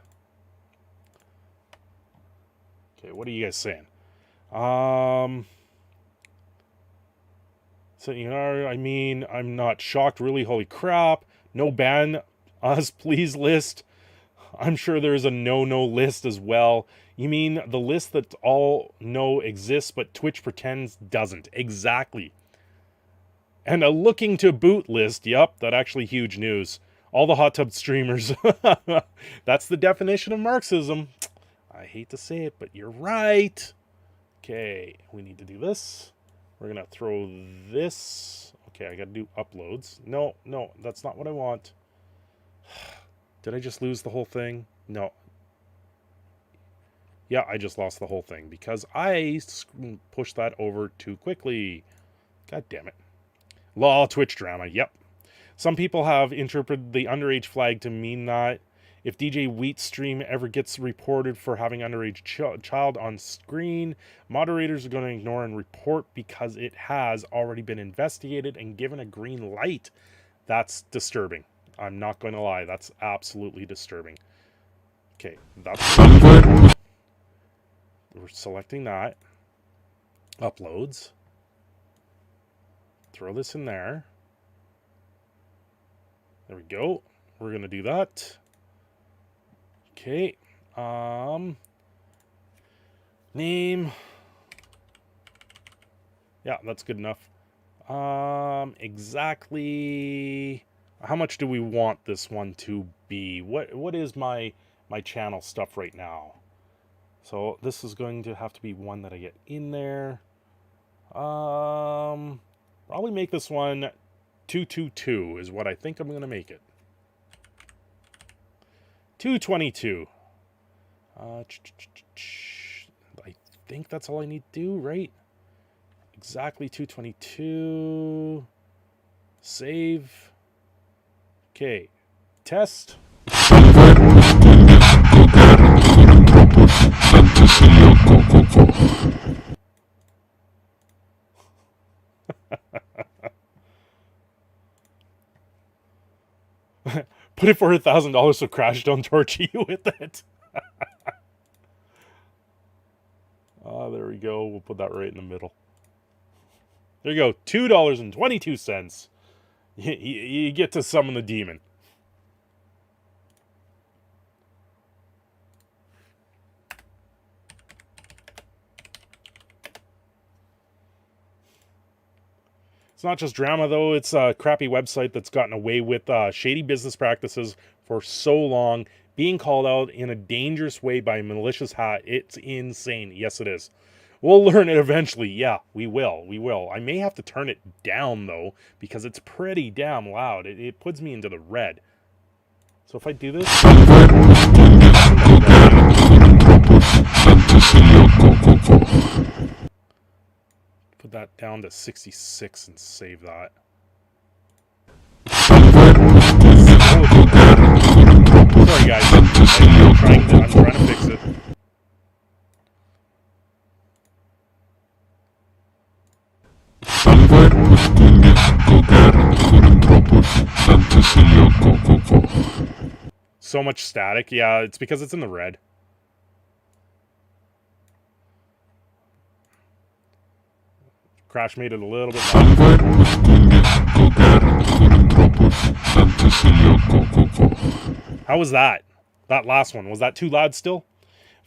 Okay, what are you guys saying? So, you know, I mean, I'm not shocked, really. Holy crap. No ban us, please list. I'm sure there's a no list as well. You mean the list that all know exists, but Twitch pretends doesn't? Exactly. And a looking to boot list. Yep, that actually huge news. All the hot tub streamers. That's the definition of Marxism. I hate to say it, but you're right. Okay, we need to do this. We're going to throw this. Okay, I got to do uploads. No, that's not what I want. Did I just lose the whole thing? No. Yeah, I just lost the whole thing because I pushed that over too quickly. God damn it. Lol, Twitch drama. Yep. Some people have interpreted the underage flag to mean that if DJ Wheat's stream ever gets reported for having underage child on screen, moderators are going to ignore and report because it has already been investigated and given a green light. That's disturbing. I'm not going to lie. That's absolutely disturbing. Okay, that's... We're selecting that. Uploads. Throw this in there. There we go. We're going to do that. Okay. Name. Yeah, that's good enough. Exactly how much do we want this one to be? What is my channel stuff right now? So this is going to have to be one that I get in there. Probably make this one 222 is what I think I'm going to make it. 222. I think that's all I need to do, right? Exactly 222. Save. Okay. Test. Put it for $1,000 so Crash don't torture you with it. Oh, there we go. We'll put that right in the middle. There you go, $2.22. You get to summon the demon. It's not just drama, though. It's a crappy website that's gotten away with shady business practices for so long, being called out in a dangerous way by a malicious hat. It's insane. Yes, it is. We'll learn it eventually. Yeah, we will. We will. I may have to turn it down, though, because it's pretty damn loud. It puts me into the red. So if I do this... Put that down to 66 and save that. Sorry guys, I'm trying to fix it. So much static. Yeah, it's because it's in the red. Crash made it a little bit loud. How was that? That last one, was that too loud still?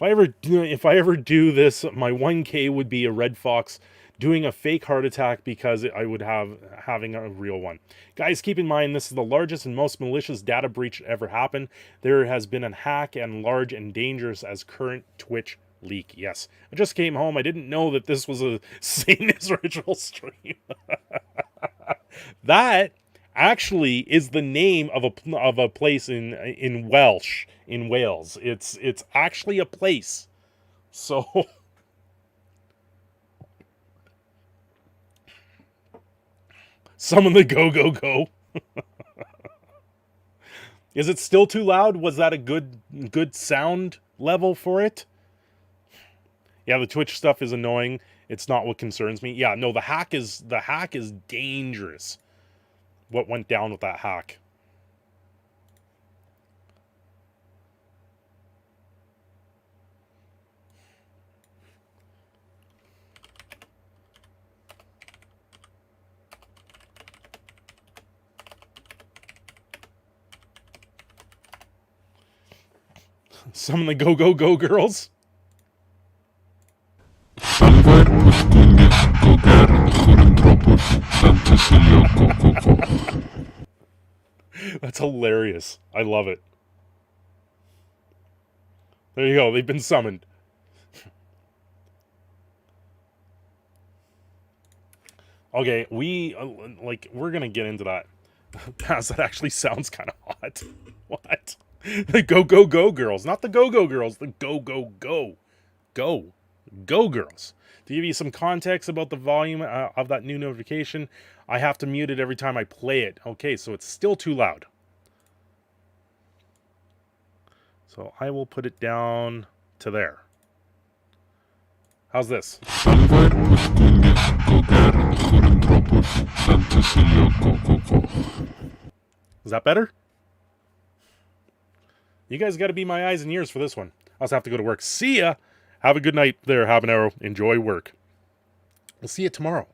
If I ever do this, my 1K would be a red fox doing a fake heart attack because I would having a real one. Guys, keep in mind this is the largest and most malicious data breach ever happened. There has been a hack and large and dangerous as current Twitch leak. Yes, I just came home. I didn't know that this was a Satanist ritual stream. That actually is the name of a place in Welsh, in Wales. It's actually a place. So summon the go. Is it still too loud? Was that a good sound level for it? Yeah, the Twitch stuff is annoying. It's not what concerns me. Yeah, no, the hack is dangerous. What went down with that hack? Summon the go girls. That's hilarious. I love it. There you go. They've been summoned. Okay, we're gonna get into that. That actually sounds kind of hot. What? The go girls, not the go girls. The go girls. To give you some context about the volume of that new notification, I have to mute it every time I play it. Okay, so it's still too loud. So I will put it down to there. How's this? Is that better? You guys got to be my eyes and ears for this one. I also have to go to work. See ya! Have a good night there, Habanero. Enjoy work. We'll see you tomorrow.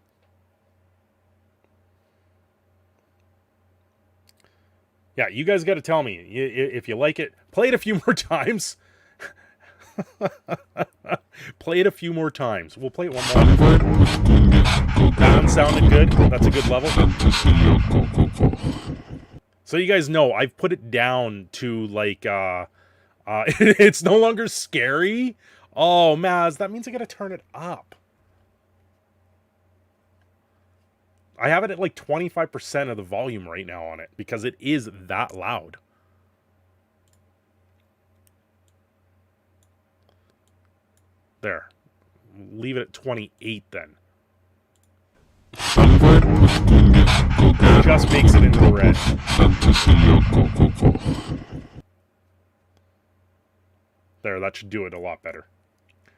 Yeah, you guys got to tell me if you like it. Play it a few more times. Play it a few more times. We'll play it one more. That one sounded good. That's a good level. So you guys know, I've put it down to like, it's no longer scary. Oh, Maz, that means I gotta turn it up. I have it at like 25% of the volume right now on it because it is that loud. There. Leave it at 28 then. Just makes it into the red. There, that should do it a lot better.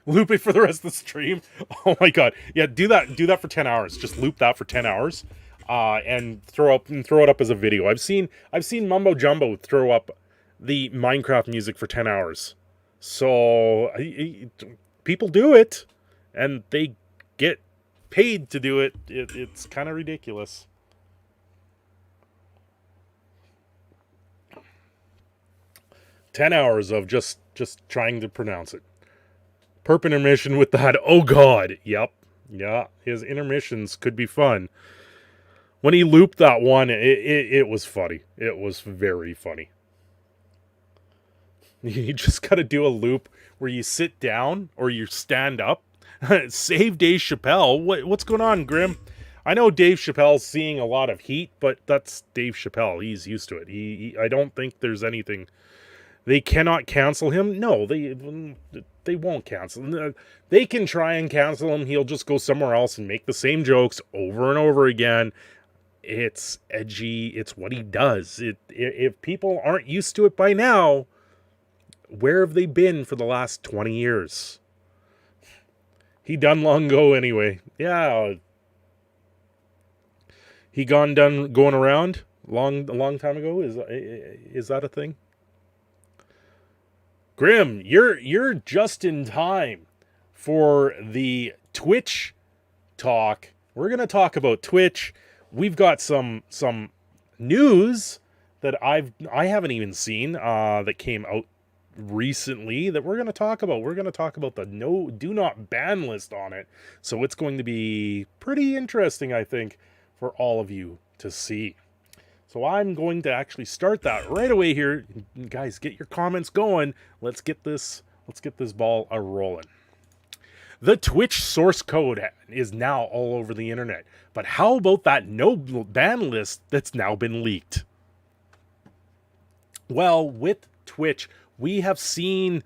Loop it for the rest of the stream. Oh my god. Yeah, do that for 10 hours. Just loop that for 10 hours. And throw it up as a video. I've seen Mumbo Jumbo throw up the Minecraft music for 10 hours. So people do it and they get paid to do it, it's kind of ridiculous. $10 of just trying to pronounce it. Perp intermission with that. Oh God. Yep. Yeah. His intermissions could be fun. When he looped that one, it was funny. It was very funny. You just got to do a loop where you sit down or you stand up. Save Dave Chappelle. What's going on, Grim? I know Dave Chappelle's seeing a lot of heat, but that's Dave Chappelle. He's used to it. I don't think there's anything. They cannot cancel him. No, they won't cancel. They can try and cancel him. He'll just go somewhere else and make the same jokes over and over again. It's edgy. It's what he does. If people aren't used to it by now, where have they been for the last 20 years? He done long ago anyway. Yeah. He done going around a long time ago. Is that a thing? Grim, you're just in time for the Twitch talk. We're going to talk about Twitch. We've got some news that I haven't even seen that came out recently that we're going to talk about. We're going to talk about the do not ban list on it. So it's going to be pretty interesting, I think, for all of you to see. So I'm going to actually start that right away here. Guys, get your comments going. Let's get this ball a-rolling. The Twitch source code is now all over the internet. But how about that no ban list that's now been leaked? Well, with Twitch, we have seen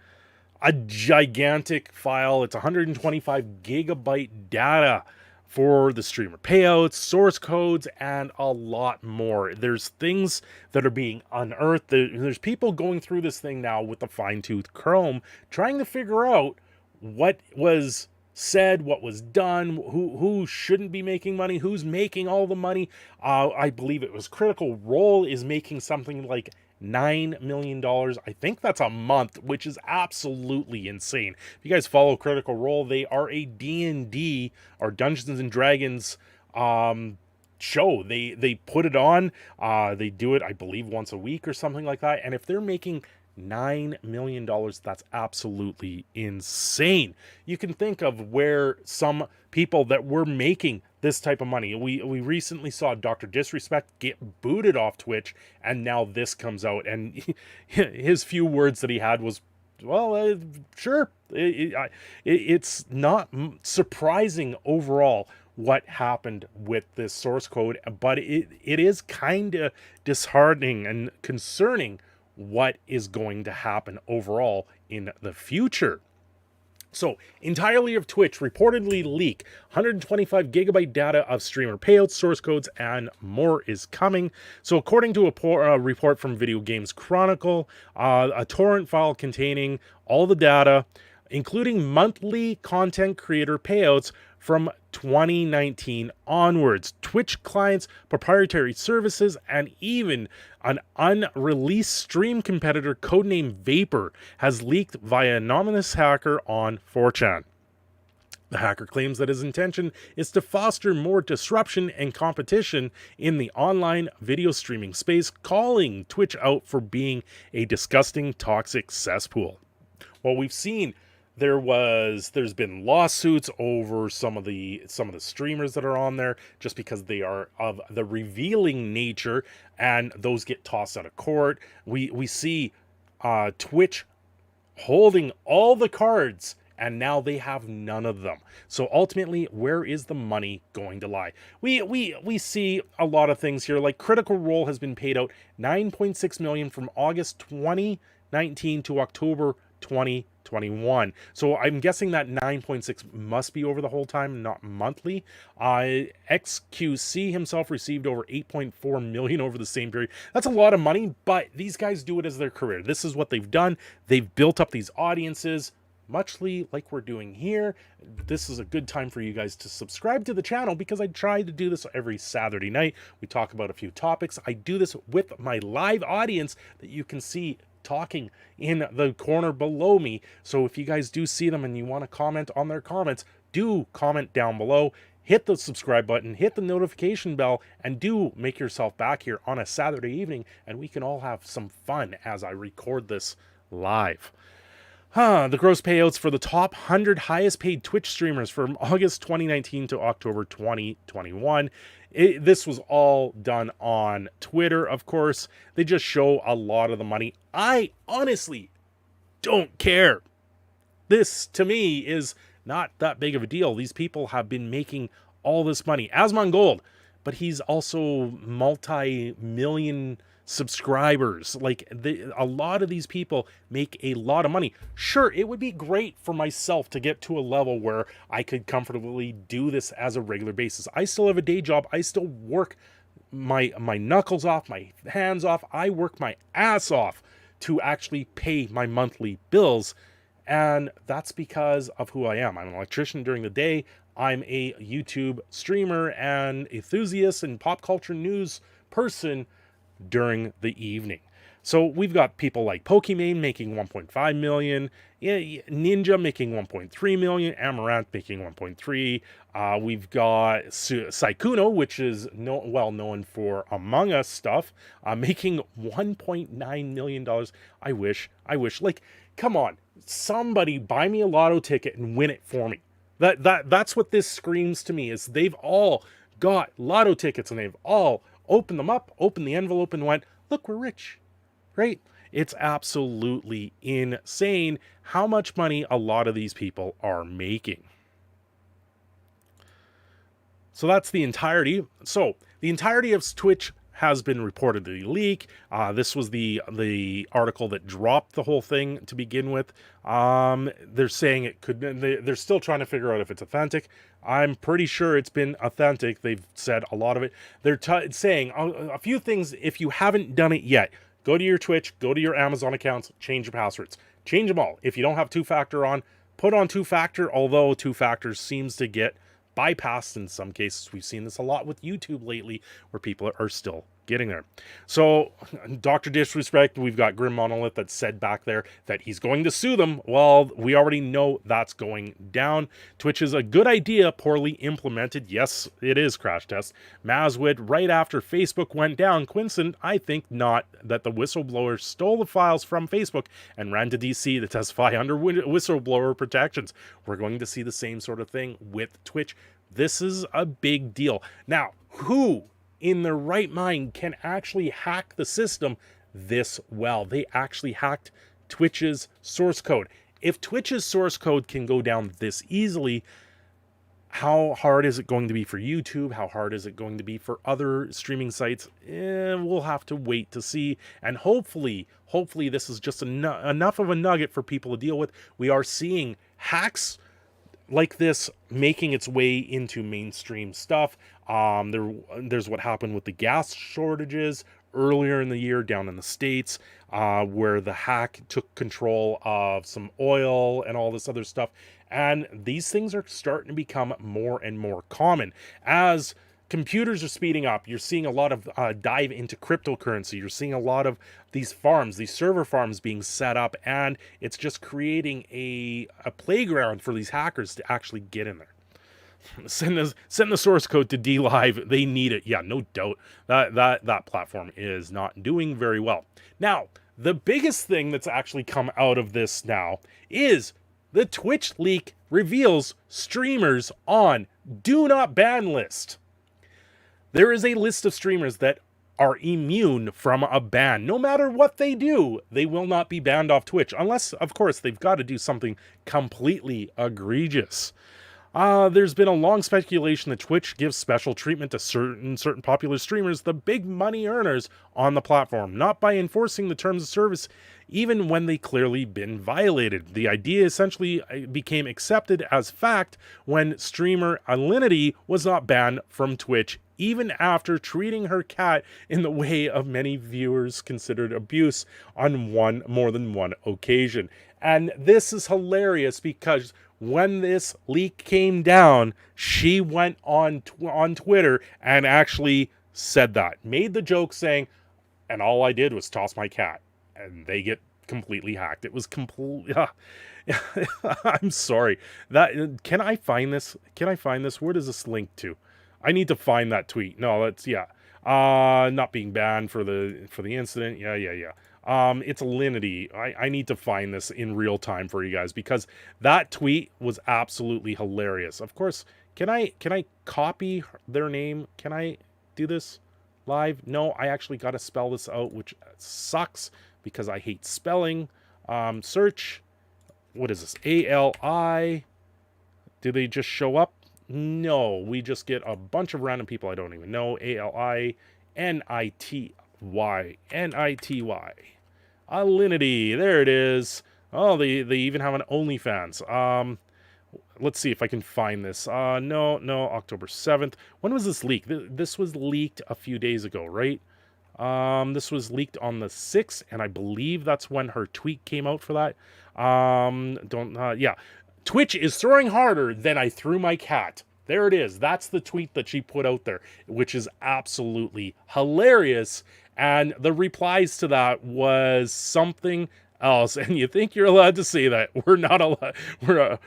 a gigantic file. It's 125 gigabyte data for the streamer payouts, source codes, and a lot more. There's things that are being unearthed. There's people going through this thing now with a fine-tooth comb, trying to figure out what was said, what was done, who shouldn't be making money, who's making all the money. I believe it was Critical Role is making something like $9 million. I think that's a month, which is absolutely insane. If you guys follow Critical Role, they are a D&D or Dungeons and Dragons show. They put it on. They do it, I believe, once a week or something like that. And if they're making $9 million, that's absolutely insane. You can think of where some people that were making this type of money. We recently saw Dr. Disrespect get booted off Twitch, and now this comes out, and his few words that he had was, well, sure. It's not surprising overall what happened with this source code, but it is kind of disheartening and concerning what is going to happen overall in the future. So, entirely of Twitch reportedly leak 125 gigabyte data of streamer payouts, source codes, and more is coming. So, according to a report from Video Games Chronicle, a torrent file containing all the data, including monthly content creator payouts from 2019 onwards, Twitch clients, proprietary services, and even an unreleased stream competitor codenamed Vapor has leaked via anonymous hacker on 4chan. The hacker claims that his intention is to foster more disruption and competition in the online video streaming space, calling Twitch out for being a disgusting, toxic cesspool. Well, we've seen there's been lawsuits over some of the streamers that are on there just because they are of the revealing nature, and those get tossed out of court. We see Twitch holding all the cards, and now they have none of them. So ultimately, where is the money going to lie? We see a lot of things here, like Critical Role has been paid out $9.6 million from August 2019 to October 2021. So I'm guessing that 9.6 must be over the whole time, not monthly. XQC himself received over 8.4 million over the same period. That's a lot of money, but these guys do it as their career. This is what they've done. They've built up these audiences, muchly like we're doing here. This is a good time for you guys to subscribe to the channel, because I try to do this every Saturday night. We talk about a few topics. I do this with my live audience that you can see talking in the corner below me. So if you guys do see them and you want to comment on their comments, do comment down below. hit the subscribe button, hit the notification bell, and do make yourself back here on a Saturday evening, and we can all have some fun as I record this live. The gross payouts for the top 100 highest paid Twitch streamers from August 2019 to October 2021. This was all done on Twitter, of course. They just show a lot of the money. I honestly don't care. This, to me, is not that big of a deal. These people have been making all this money. Asmongold, but he's also multi-million subscribers. Like, a lot of these people make a lot of money. Sure, it would be great for myself to get to a level where I could comfortably do this as a regular basis. I still have a day job. I still work my knuckles off, my hands off. I work my ass off to actually pay my monthly bills. And that's because of who I am. I'm an electrician during the day. I'm a YouTube streamer and enthusiast and pop culture news person during the evening. So we've got people like Pokimane making 1.5 million, Ninja making 1.3 million, Amaranth making 1.3. We've got Saikuno, which is well known for Among Us stuff, making $1.9 million. I wish, like, come on, somebody buy me a lotto ticket and win it for me. That's what this screams to me, is they've all got lotto tickets and they've all opened them up, opened the envelope and went, look, we're rich, right? It's absolutely insane how much money a lot of these people are making. So that's the entirety. So the entirety of Twitch has been reportedly leaked. This was the article that dropped the whole thing to begin with. They're saying it could. They're still trying to figure out if it's authentic. I'm pretty sure it's been authentic. They've said a lot of it. They're saying a few things. If you haven't done it yet, go to your Twitch, go to your Amazon accounts, change your passwords, change them all. If you don't have two-factor on, put on two-factor. Although two-factor seems to get bypassed in some cases. We've seen this a lot with YouTube lately, where people are still getting there. So, Dr. Disrespect, we've got Grim Monolith that said back there that he's going to sue them. Well, we already know that's going down. Twitch is a good idea, poorly implemented. Yes, it is, Crash Test. Mazwid, right after Facebook went down, Quinston, I think not, that the whistleblower stole the files from Facebook and ran to DC to testify under whistleblower protections. We're going to see the same sort of thing with Twitch. This is a big deal. Now, who in their right mind can actually hack the system this well? They actually hacked Twitch's source code. If Twitch's source code can go down this easily, how hard is it going to be for YouTube? How hard is it going to be for other streaming sites? We'll have to wait to see. And hopefully this is just enough of a nugget for people to deal with. We are seeing hacks like this making its way into mainstream stuff. There's what happened with the gas shortages earlier in the year down in the States, where the hack took control of some oil and all this other stuff. And these things are starting to become more and more common. As computers are speeding up, you're seeing a lot of dive into cryptocurrency. You're seeing a lot of these farms, these server farms being set up, and it's just creating a playground for these hackers to actually get in there. Send the source code to DLive. They need it. Yeah, no doubt. That platform is not doing very well. Now, the biggest thing that's actually come out of this now is the Twitch leak reveals streamers on Do Not Ban list. There is a list of streamers that are immune from a ban. No matter what they do, they will not be banned off Twitch. Unless, of course, they've got to do something completely egregious. There's been a long speculation that Twitch gives special treatment to certain popular streamers, the big money earners on the platform, not by enforcing the terms of service, even when they clearly been violated. The idea essentially became accepted as fact when streamer Alinity was not banned from Twitch, even after treating her cat in the way of many viewers considered abuse on more than one occasion. And this is hilarious because when this leak came down, she went on Twitter and actually said that. Made the joke saying, and all I did was toss my cat. And they get completely hacked. It was complete. I'm sorry. Can I find this? Can I find this? Where does this link to? I need to find that tweet. No, that's yeah. Not being banned for the incident. Yeah. It's Alinity. I need to find this in real time for you guys because that tweet was absolutely hilarious. Of course, can I copy their name? Can I do this live? No, I actually got to spell this out, which sucks because I hate spelling. Search. What is this? ALI. Do they just show up? No, we just get a bunch of random people I don't even know. ALINITY. NITY. Alinity. There it is. Oh, they even have an OnlyFans. Let's see if I can find this. No, October 7th. When was this leaked? This was leaked a few days ago, right? This was leaked on the 6th, and I believe that's when her tweet came out for that. Yeah. Twitch is throwing harder than I threw my cat. There it is. That's the tweet that she put out there, which is absolutely hilarious. And the replies to that was something else. And you think you're allowed to say that? We're not allowed.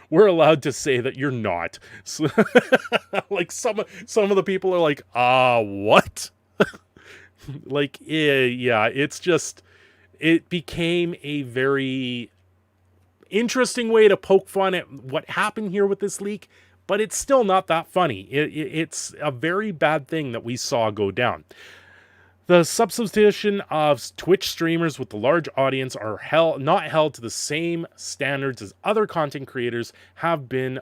We're allowed to say that you're not. So, like some of the people are like, what? Like, yeah. It's just, it became a very interesting way to poke fun at what happened here with this leak. But it's still not that funny. It's a very bad thing that we saw go down. The substitution of Twitch streamers with the large audience are not held to the same standards as other content creators have been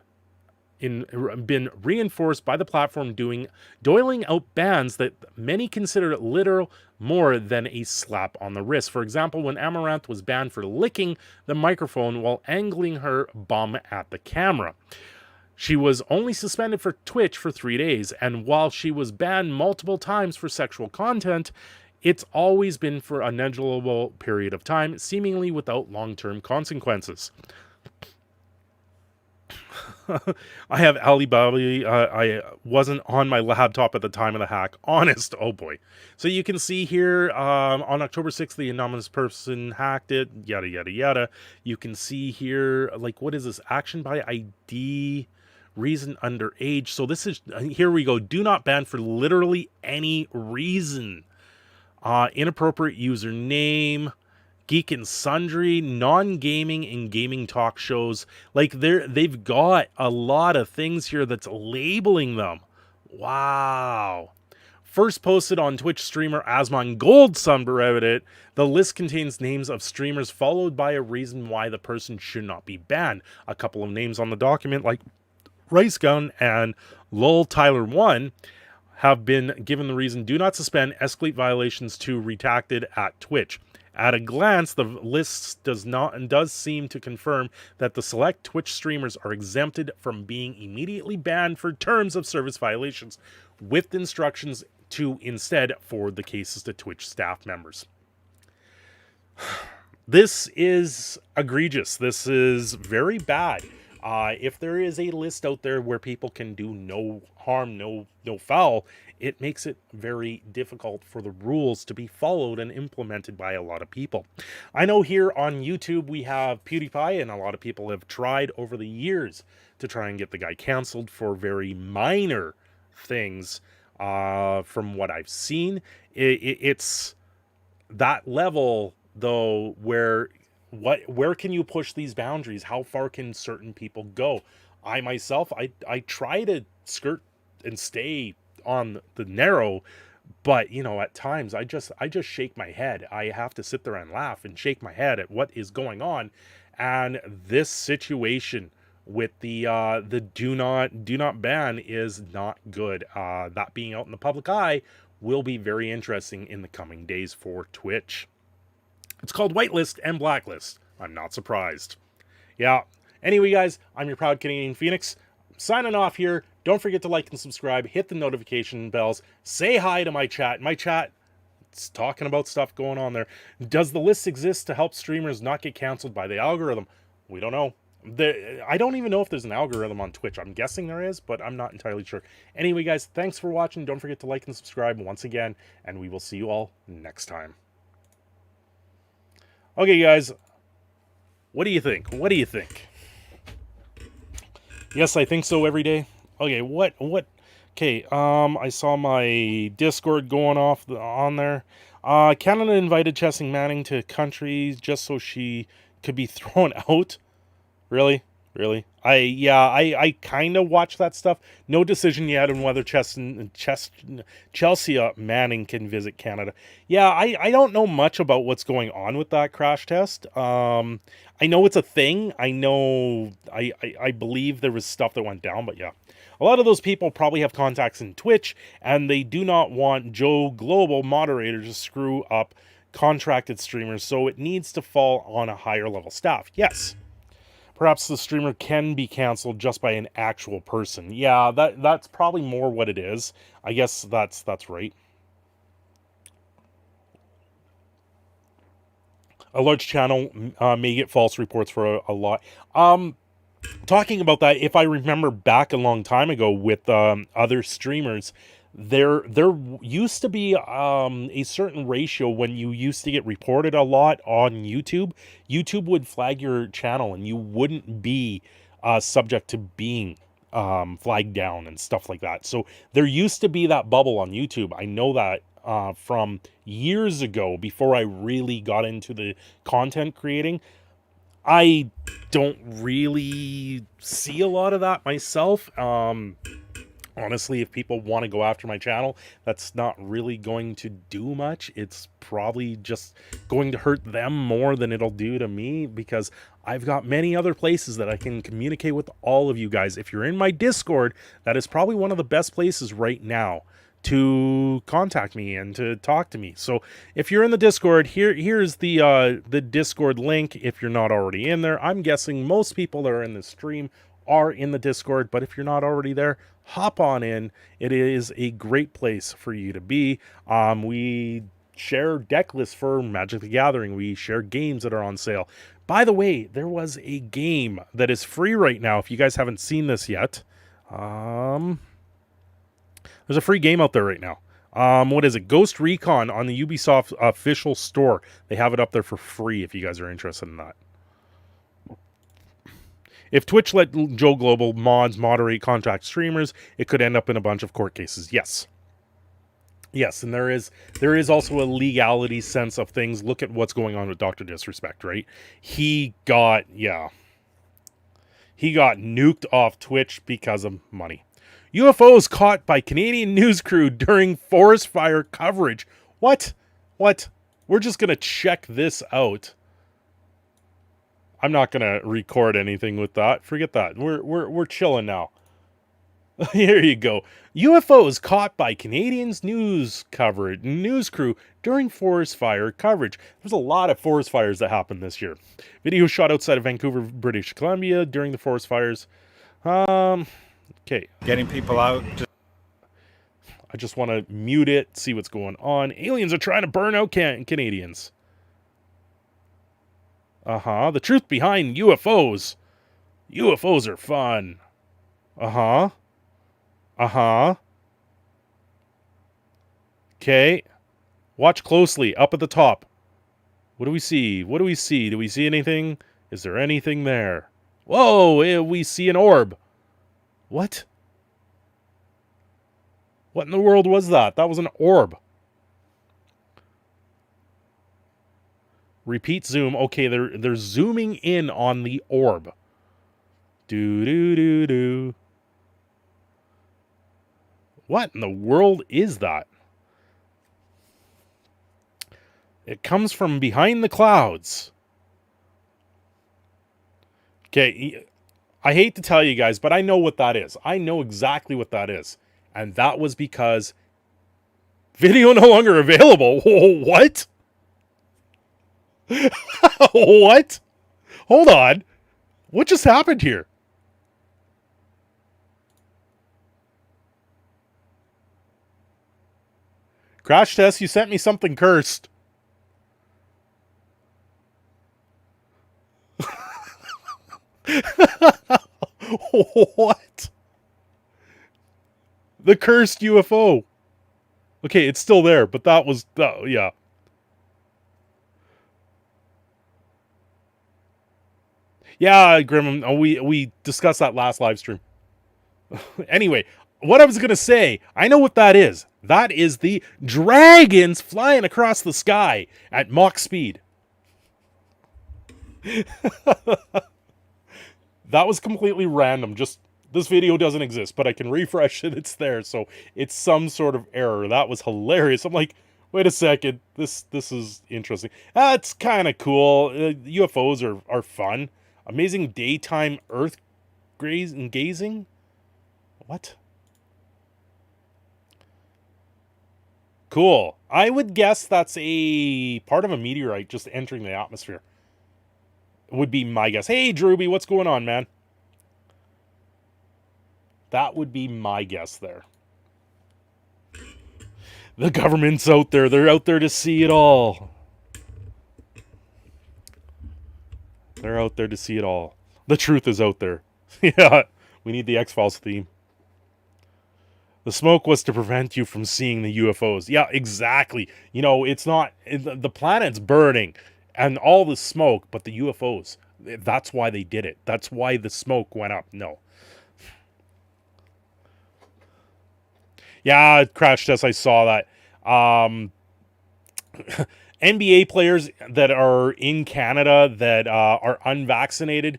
reinforced by the platform doling out bans that many consider literal more than a slap on the wrist. For example, when Amaranth was banned for licking the microphone while angling her bum at the camera. She was only suspended for Twitch for 3 days, and while she was banned multiple times for sexual content, it's always been for a negligible period of time, seemingly without long-term consequences. I have Alibaba. I wasn't on my laptop at the time of the hack. Honest, oh boy. So you can see here on October 6th, the anonymous person hacked it, yada, yada, yada. You can see here, like, what is this? Action by ID, reason underage. So this is, here we go. Do not ban for literally any reason. Inappropriate username. Geek and Sundry, non-gaming and gaming talk shows. Like they've got a lot of things here that's labeling them. Wow. First posted on Twitch streamer Asmon Gold subreddit, the list contains names of streamers followed by a reason why the person should not be banned. A couple of names on the document like Rice Gun and Lol Tyler 1 have been given the reason do not suspend, escalate violations to redacted at Twitch. At a glance, the list does seem to confirm that the select Twitch streamers are exempted from being immediately banned for terms of service violations, with instructions to instead forward the cases to Twitch staff members. This is egregious. This is very bad. If there is a list out there where people can do no harm, no foul, it makes it very difficult for the rules to be followed and implemented by a lot of people. I know here on YouTube we have PewDiePie, and a lot of people have tried over the years to try and get the guy canceled for very minor things. From what I've seen, it's that level, though, where can you push these boundaries? How far can certain people go? I myself, I try to skirt and stay on the narrow, but you know, at times I just shake my head. I have to sit there and laugh and shake my head at what is going on. And this situation with the do not ban is not good. That being out in the public eye will be very interesting in the coming days for Twitch. It's called whitelist and blacklist. I'm not surprised. Yeah. Anyway, guys, I'm your proud Canadian Phoenix. Signing off here. Don't forget to like and subscribe. Hit the notification bells. Say hi to my chat. My chat, it's talking about stuff going on there. Does the list exist to help streamers not get canceled by the algorithm? We don't know. I don't even know if there's an algorithm on Twitch. I'm guessing there is, but I'm not entirely sure. Anyway, guys, thanks for watching. Don't forget to like and subscribe once again, and we will see you all next time. Okay, guys, What do you think? What do you think? Yes, I think so every day. Okay, what? Okay, I saw my Discord going off on there. Canada invited Chessing Manning to countries just so she could be thrown out. Really? Really? I kind of watch that stuff. No decision yet on whether Chelsea Manning can visit Canada. Yeah, I don't know much about what's going on with that crash test. I know it's a thing. I know I believe there was stuff that went down, but yeah. A lot of those people probably have contacts in Twitch, and they do not want Joe Global moderator to screw up contracted streamers, so it needs to fall on a higher level staff. Yes. Perhaps the streamer can be canceled just by an actual person. Yeah, that's probably more what it is. I guess that's right. A large channel may get false reports for a lot. Talking about that, if I remember back a long time ago with other streamers, there used to be a certain ratio when you used to get reported a lot on YouTube. YouTube would flag your channel and you wouldn't be subject to being flagged down and stuff like that. So there used to be that bubble on YouTube. I know that from years ago, before I really got into the content creating. I don't really see a lot of that myself. Honestly, if people want to go after my channel, that's not really going to do much. It's probably just going to hurt them more than it'll do to me, because I've got many other places that I can communicate with all of you guys. If you're in my Discord, that is probably one of the best places right now to contact me and to talk to me. So if you're in the Discord, here's the Discord link if you're not already in there. I'm guessing most people that are in this stream are in the Discord, but if you're not already there, hop on in. It is a great place for you to be. We share deck lists for Magic the Gathering. We share games that are on sale. By the way, there was a game that is free right now. If you guys haven't seen this yet, there's a free game out there right now. What is it? Ghost Recon on the Ubisoft official store. They have it up there for free if you guys are interested in that. If Twitch let Joe Global mods moderate contract streamers, it could end up in a bunch of court cases. Yes. Yes, and there is also a legality sense of things. Look at what's going on with Dr. Disrespect, right? He got nuked off Twitch because of money. UFOs caught by Canadian news crew during forest fire coverage. What? We're just going to check this out. I'm not going to record anything with that. Forget that. We're chilling now. Here you go. UFOs caught by Canadians news crew during forest fire coverage. There's a lot of forest fires that happened this year. Video shot outside of Vancouver, British Columbia during the forest fires. Okay. Getting people out. I just want to mute it, see what's going on. Aliens are trying to burn out Canadians. The truth behind UFOs. UFOs are fun. Okay. Watch closely. Up at the top. What do we see? Do we see anything? Is there anything there? Whoa, we see an orb. What? What in the world was that? That was an orb. Repeat zoom. Okay, they're zooming in on the orb. Do. What in the world is that? It comes from behind the clouds. Okay, I hate to tell you guys, but I know what that is. I know exactly what that is. And that was because video no longer available. What? What? Hold on. What just happened here? Crash Test, you sent me something cursed. What? The cursed UFO. Okay, it's still there, but that was, yeah. Yeah, Grim, we discussed that last live stream. Anyway, what I was going to say, I know what that is. That is the dragons flying across the sky at Mach speed. That was completely random. Just this video doesn't exist, but I can refresh it. It's there, so it's some sort of error. That was hilarious. I'm like, wait a second. This is interesting. That's kind of cool. UFOs are fun. Amazing daytime Earth gazing. What? Cool. I would guess that's a part of a meteorite just entering the atmosphere. Would be my guess. Hey, Drewby, what's going on, man? That would be my guess there. The government's out there. They're out there to see it all. They're out there to see it all. The truth is out there. Yeah, we need the X-Files theme. The smoke was to prevent you from seeing the UFOs. Yeah, exactly. You know, it's not... The planet's burning and all the smoke, but the UFOs. That's why they did it. That's why the smoke went up. No. Yeah, Crash Test, I saw that. NBA players that are in Canada that are unvaccinated,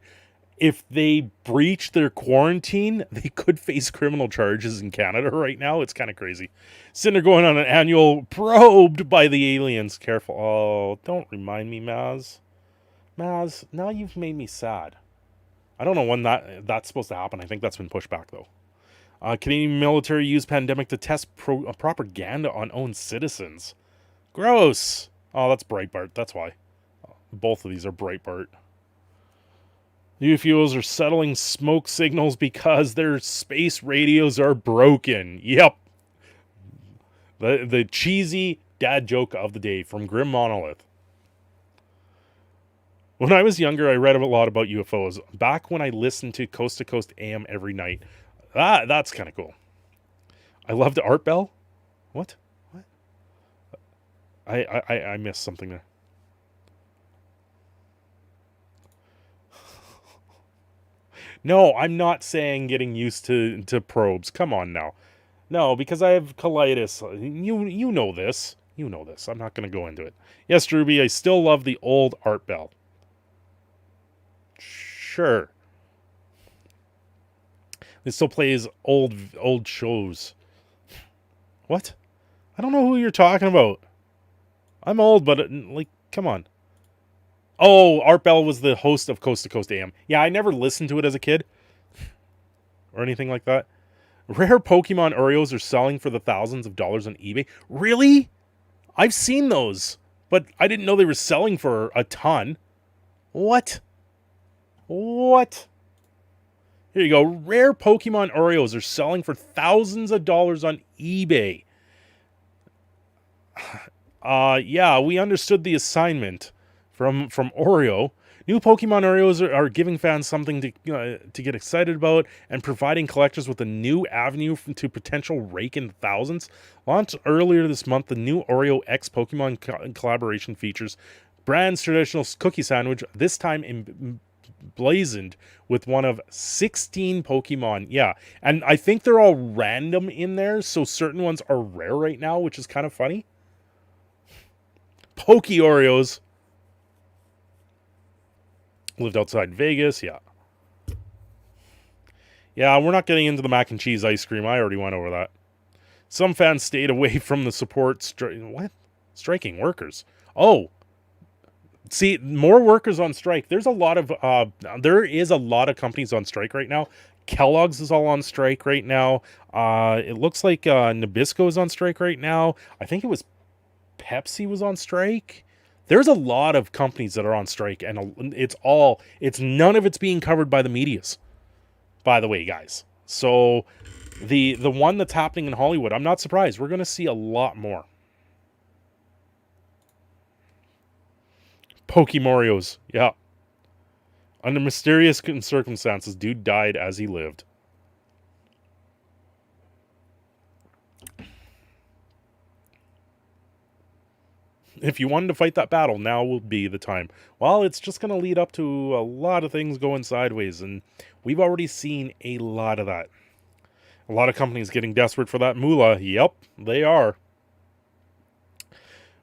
if they breach their quarantine, they could face criminal charges in Canada right now. It's kind of crazy. Cinder going on an annual probed by the aliens. Careful. Oh, don't remind me, Maz. Maz, now you've made me sad. I don't know when that's supposed to happen. I think that's been pushed back, though. Canadian military used pandemic to test propaganda on own citizens. Gross. Oh, that's Breitbart. That's why. Both of these are Breitbart. UFOs are settling smoke signals because their space radios are broken. Yep. The cheesy dad joke of the day from Grim Monolith. When I was younger, I read a lot about UFOs. Back when I listened to Coast to Coast AM every night. That's kind of cool. I loved Art Bell. What? I missed something there. No, I'm not saying getting used to probes. Come on now. No, because I have colitis. You know this. You know this. I'm not going to go into it. Yes, Ruby, I still love the old Art Bell. Sure. It still plays old shows. What? I don't know who you're talking about. I'm old, but like, come on. Oh, Art Bell was the host of Coast to Coast AM. Yeah, I never listened to it as a kid. Or anything like that. Rare Pokemon Oreos are selling for the thousands of dollars on eBay. Really? I've seen those. But I didn't know they were selling for a ton. What? What? Here you go. Rare Pokemon Oreos are selling for thousands of dollars on eBay. Yeah, we understood the assignment from Oreo. New Pokemon Oreos are giving fans something to get excited about and providing collectors with a new avenue to potential rake in the thousands. Launched earlier this month, the new Oreo X Pokemon collaboration features brand's traditional cookie sandwich, this time emblazoned with one of 16 Pokemon. Yeah, and I think they're all random in there, so certain ones are rare right now, which is kind of funny. Poke Oreos. Lived outside Vegas, yeah. Yeah, we're not getting into the mac and cheese ice cream. I already went over that. Some fans stayed away from the support... What? Striking workers. Oh. See, more workers on strike. There's a lot of... there is a lot of companies on strike right now. Kellogg's is all on strike right now. It looks like Nabisco is on strike right now. I think it was Pepsi was on strike. There's a lot of companies that are on strike, and it's none of it's being covered by the medias, by the way, guys. So the one that's happening in Hollywood, I'm not surprised. We're going to see a lot more. Pokemorios, yeah. Under mysterious circumstances, dude died as he lived. If you wanted to fight that battle, now will be the time. Well, it's just going to lead up to a lot of things going sideways, and we've already seen a lot of that. A lot of companies getting desperate for that moolah. Yep, they are.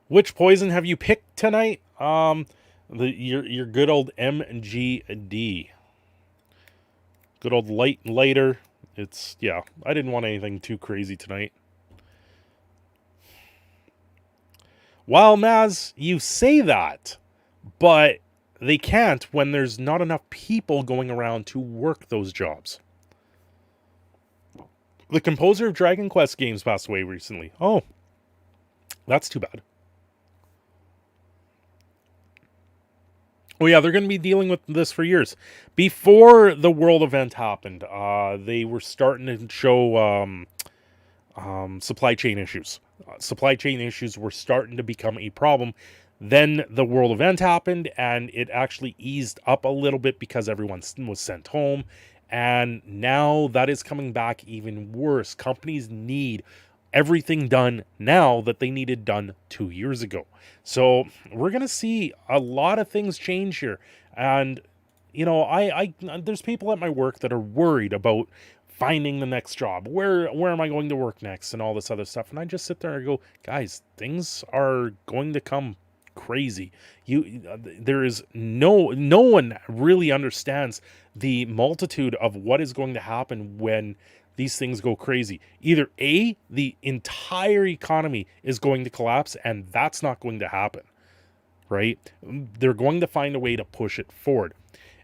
Which poison have you picked tonight? Your good old MGD. Good old lighter. It's, yeah, I didn't want anything too crazy tonight. Well, Maz, you say that, but they can't when there's not enough people going around to work those jobs. The composer of Dragon Quest games passed away recently. Oh, that's too bad. Oh yeah, they're going to be dealing with this for years. Before the World event happened, they were starting to show supply chain issues. Supply chain issues were starting to become a problem. Then the World event happened, and it actually eased up a little bit because everyone was sent home. And now that is coming back even worse. Companies need everything done now that they needed done 2 years ago. So we're going to see a lot of things change here. And, you know, I there's people at my work that are worried about finding the next job. Where am I going to work next and all this other stuff? And I just sit there and go, guys, things are going to come crazy. There is no one really understands the multitude of what is going to happen when these things go crazy. Either A, the entire economy is going to collapse, and that's not going to happen, right? They're going to find a way to push it forward.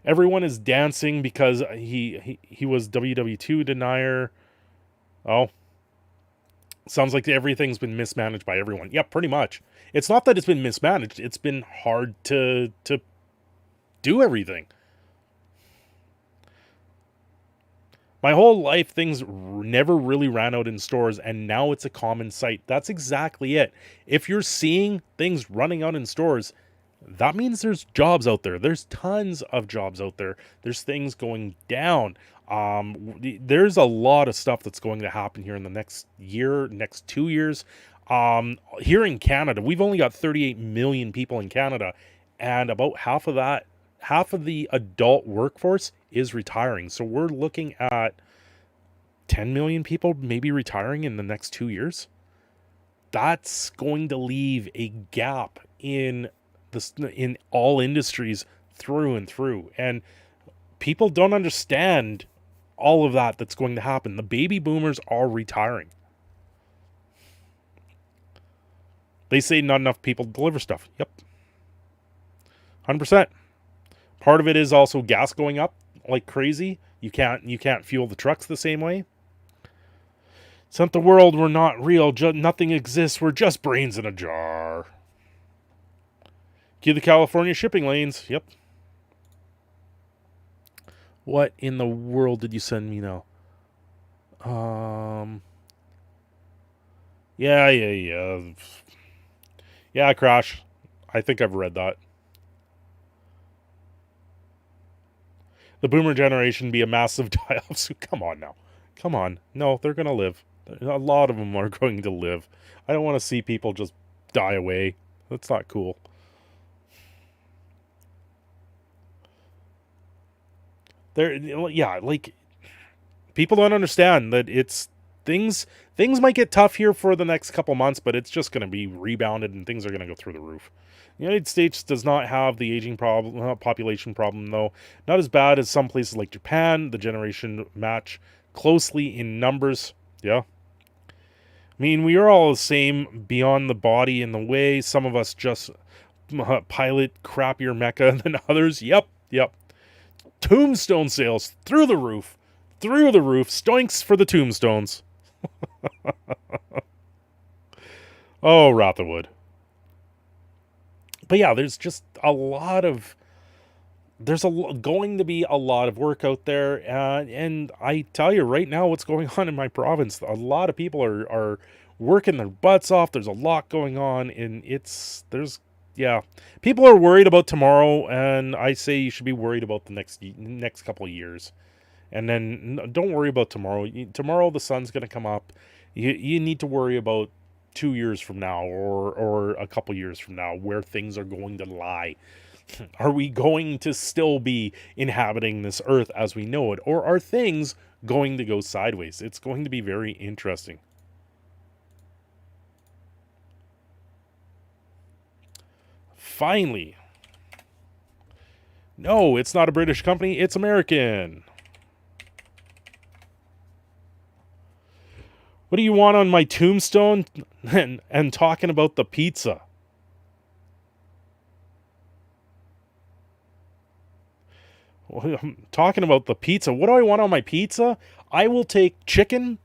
Everyone is dancing because he was WW2 denier. Oh, sounds like everything's been mismanaged by everyone. Yeah, pretty much. It's not that it's been mismanaged. It's been hard to do everything. My whole life, things never really ran out in stores, and now it's a common sight. That's exactly it. If you're seeing things running out in stores, that means there's jobs out there. There's tons of jobs out there. There's things going down. There's a lot of stuff that's going to happen here in the next year, next 2 years. Here in Canada, we've only got 38 million people in Canada, and about half of the adult workforce is retiring. So we're looking at 10 million people maybe retiring in the next 2 years. That's going to leave a gap in all industries through and through. And people don't understand all of that's going to happen. The baby boomers are retiring. They say not enough people deliver stuff. Yep. 100%. Part of it is also gas going up like crazy. You can't fuel the trucks the same way. It's not the world. We're not real. Nothing exists. We're just brains in a jar. Cue the California shipping lanes. Yep. What in the world did you send me now? Yeah. Yeah, Crash. I think I've read that. The boomer generation be a massive die-off. So come on now. Come on. No, they're going to live. A lot of them are going to live. I don't want to see people just die away. That's not cool. Like, people don't understand that it's things might get tough here for the next couple months, but it's just going to be rebounded and things are going to go through the roof. The United States does not have the aging population problem, though. Not as bad as some places like Japan. The generation match closely in numbers. Yeah. I mean, we are all the same beyond the body and the way. Some of us just pilot crappier mecha than others. Yep. Tombstone sales through the roof. Stoinks for the tombstones. Oh, Wrathwood. But yeah, there's just going to be a lot of work out there. And I tell you right now what's going on in my province. A lot of people are working their butts off. There's a lot going on, and people are worried about tomorrow, and I say you should be worried about the next couple of years. And then don't worry about tomorrow. Tomorrow the sun's going to come up. You need to worry about 2 years from now or a couple years from now, where things are going to lie. Are we going to still be inhabiting this earth as we know it, or are things going to go sideways? It's going to be very interesting. Finally. No, it's not a British company, it's American. What do you want on my tombstone? And talking about the pizza. Well, I'm talking about the pizza. What do I want on my pizza? I will take chicken,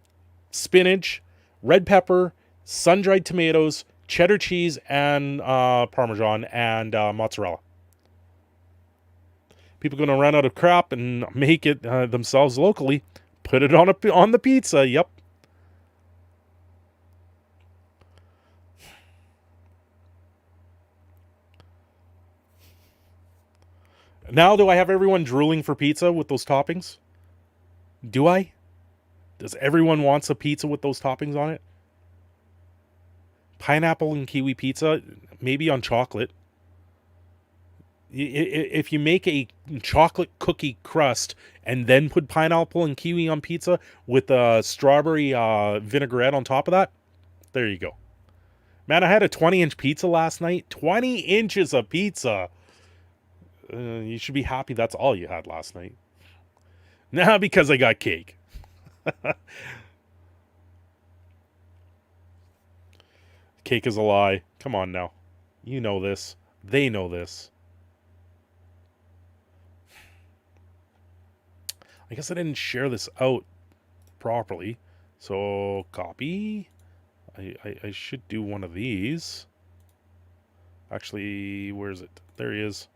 spinach, red pepper, sun-dried tomatoes, cheddar cheese, and Parmesan, and mozzarella. People are going to run out of crap and make it themselves locally. Put it on the pizza. Yep. Now, do I have everyone drooling for pizza with those toppings? Do I? Does everyone wants a pizza with those toppings on it? Pineapple and kiwi pizza, maybe on chocolate. If you make a chocolate cookie crust and then put pineapple and kiwi on pizza with a strawberry vinaigrette on top of that, there you go. Man, I had a 20-inch pizza last night. 20 inches of pizza. You should be happy that's all you had last night. Nah, because I got cake. Cake is a lie. Come on now. You know this. They know this. I guess I didn't share this out properly. So, copy. I should do one of these. Actually, where is it? There he is.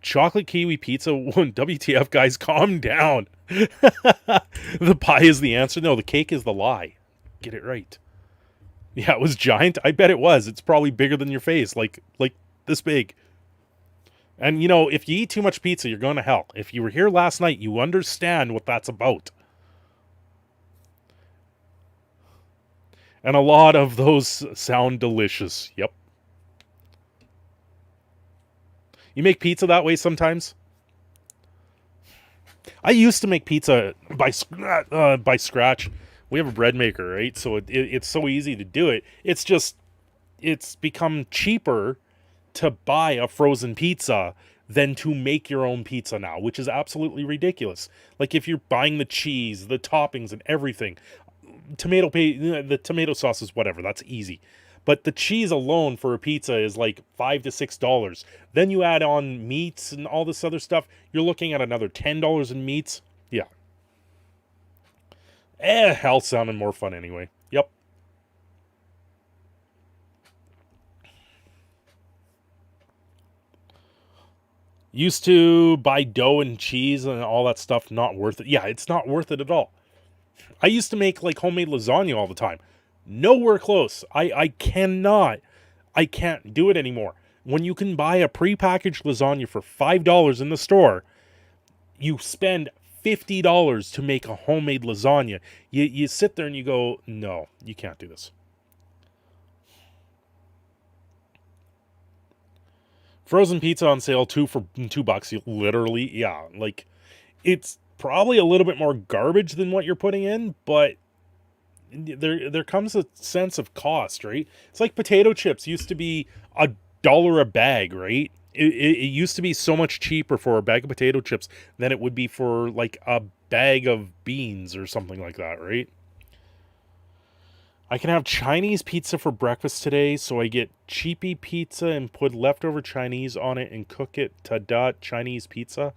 Chocolate kiwi pizza. WTF, guys, calm down. The pie is the answer. No, the cake is the lie. Get it right. Yeah, it was giant. I bet it was. It's probably bigger than your face, like this big. And you know, if you eat too much pizza, you're going to hell. If you were here last night, you understand what that's about. And a lot of those sound delicious. Yep. You make pizza that way sometimes? I used to make pizza by scratch. We have a bread maker, right? So it's so easy to do it. It's become cheaper to buy a frozen pizza than to make your own pizza now, which is absolutely ridiculous. Like if you're buying the cheese, the toppings, and everything, the tomato sauce is whatever. That's easy. But the cheese alone for a pizza is like $5 to $6. Then you add on meats and all this other stuff. You're looking at another $10 in meats. Yeah. Hell sounded more fun anyway. Yep. Used to buy dough and cheese and all that stuff. Not worth it. Yeah, it's not worth it at all. I used to make like homemade lasagna all the time. Nowhere close. I can't do it anymore. When you can buy a prepackaged lasagna for $5 in the store, you spend $50 to make a homemade lasagna. You sit there and you go, no, you can't do this. Frozen pizza on sale, $2 for $2. Literally, yeah. Like, it's probably a little bit more garbage than what you're putting in, but there comes a sense of cost, right? It's like potato chips used to be $1 a bag, right? It used to be so much cheaper for a bag of potato chips than it would be for like a bag of beans or something like that, right? I can have Chinese pizza for breakfast today, so I get cheapy pizza and put leftover Chinese on it and cook it. Ta-da, Chinese pizza.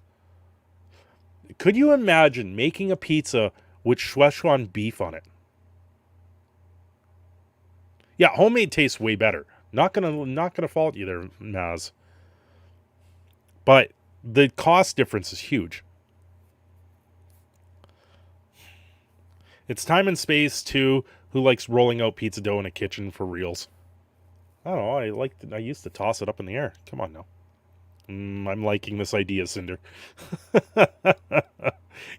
Could you imagine making a pizza with Szechuan beef on it? Yeah, homemade tastes way better. Not gonna fault you there, Maz. But the cost difference is huge. It's time and space too. Who likes rolling out pizza dough in a kitchen for reals? I don't know. I used to toss it up in the air. Come on now. I'm liking this idea, Cinder.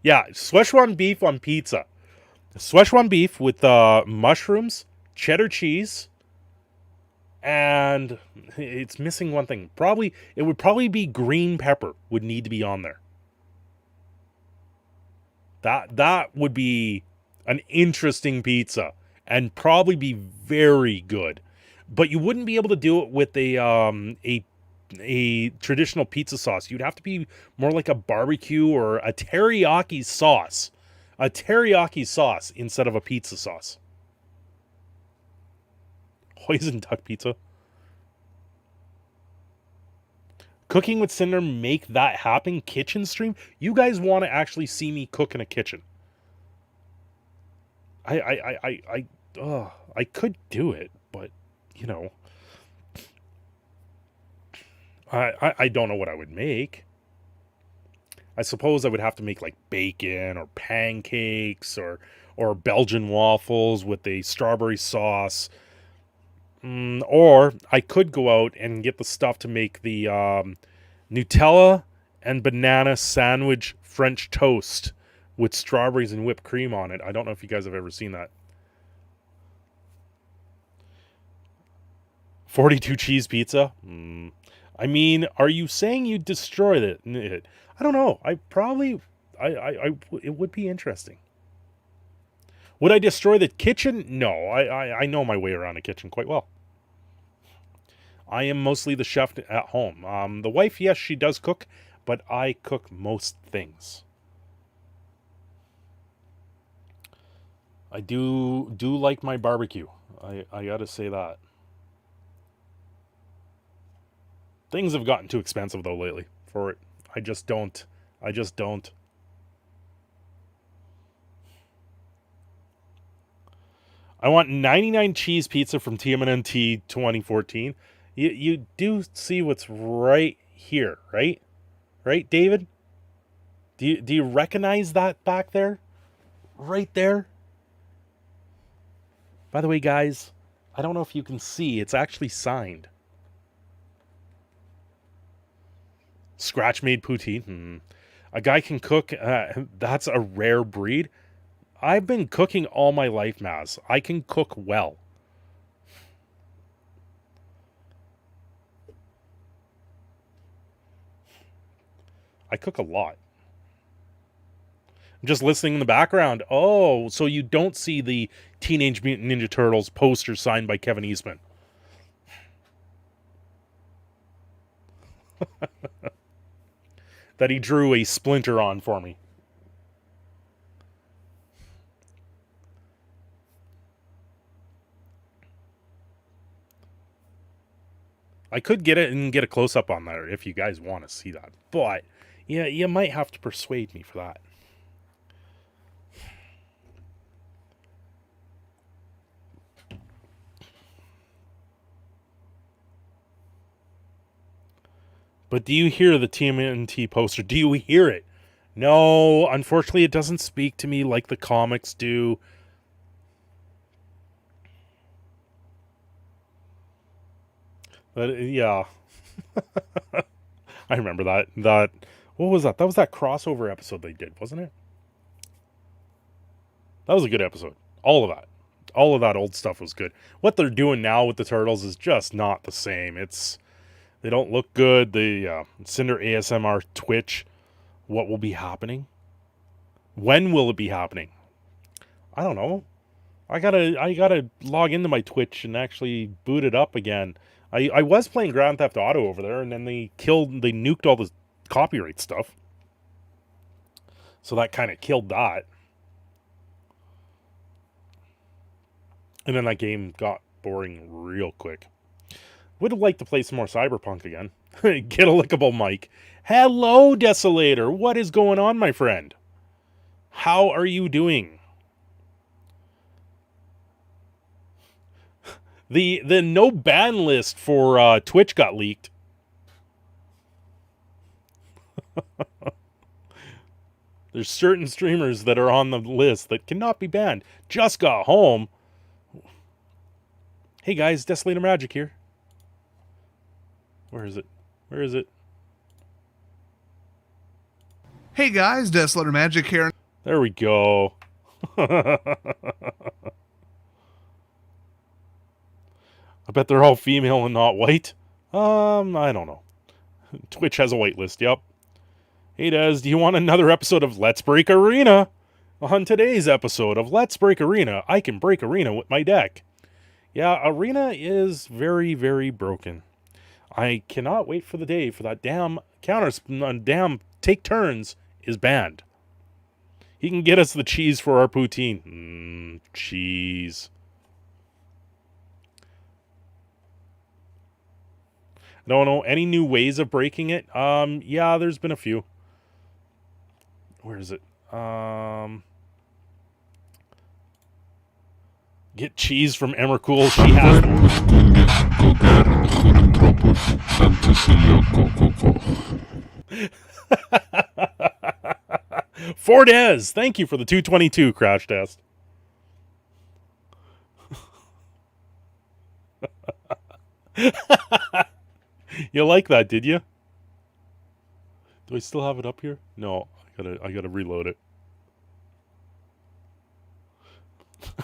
Yeah, Szechuan beef on pizza. Szechuan beef with mushrooms, cheddar cheese, and it's missing one thing. It would probably be green pepper would need to be on there. That would be an interesting pizza and probably be very good. But you wouldn't be able to do it with a traditional pizza sauce. You'd have to be more like a barbecue or a teriyaki sauce. A teriyaki sauce instead of a pizza sauce. Poison duck pizza. Cooking with Cinder, make that happen. Kitchen stream. You guys want to actually see me cook in a kitchen? I could do it, but you know, I don't know what I would make. I suppose I would have to make like bacon or pancakes or Belgian waffles with a strawberry sauce. Or I could go out and get the stuff to make the Nutella and banana sandwich French toast with strawberries and whipped cream on it. I don't know if you guys have ever seen that. 42 cheese pizza? I mean, are you saying you destroyed it? I don't know. It would be interesting. Would I destroy the kitchen? No, I know my way around a kitchen quite well. I am mostly the chef at home. The wife, yes, she does cook, but I cook most things. I do like my barbecue. I gotta say that. Things have gotten too expensive though lately for it. I just don't. I want 99 cheese pizza from TMNT 2014. You do see what's right here, right? Right, David? Do you recognize that back there? Right there? By the way, guys, I don't know if you can see. It's actually signed. Scratch-made poutine. A guy can cook. That's a rare breed. I've been cooking all my life, Maz. I can cook well. I cook a lot. I'm just listening in the background. Oh, so you don't see the Teenage Mutant Ninja Turtles poster signed by Kevin Eastman. That he drew a splinter on for me. I could get it and get a close-up on there if you guys want to see that. But, yeah, you might have to persuade me for that. But do you hear the TMNT poster? Do you hear it? No, unfortunately, it doesn't speak to me like the comics do. But, yeah. I remember that. What was that? That was that crossover episode they did, wasn't it? That was a good episode. All of that. All of that old stuff was good. What they're doing now with the Turtles is just not the same. They don't look good. The Cinder ASMR Twitch. What will be happening? When will it be happening? I don't know. I gotta log into my Twitch and actually boot it up again. I was playing Grand Theft Auto over there, and then they nuked all the copyright stuff. So that kind of killed that. And then that game got boring real quick. Would like to play some more Cyberpunk again. Get a lickable mic. Hello, Desolator. What is going on, my friend? How are you doing? The no ban list for Twitch got leaked. There's certain streamers that are on the list that cannot be banned. Just got home. Hey guys, Desolator Magic here. Where is it? Where is it? Hey guys, Desolator Magic here. There we go. I bet they're all female and not white. I don't know. Twitch has a whitelist, yep. Hey Des, do you want another episode of Let's Break Arena? On today's episode of Let's Break Arena, I can break Arena with my deck. Yeah, Arena is very, very broken. I cannot wait for the day for that damn damn take turns is banned. He can get us the cheese for our poutine. Cheese. I don't know any new ways of breaking it. Yeah, there's been a few. Where is it? Get cheese from Emmercool. She has Fordez, thank you for the 222 crash test. You like that, did you? Do I still have it up here? No, I gotta reload it.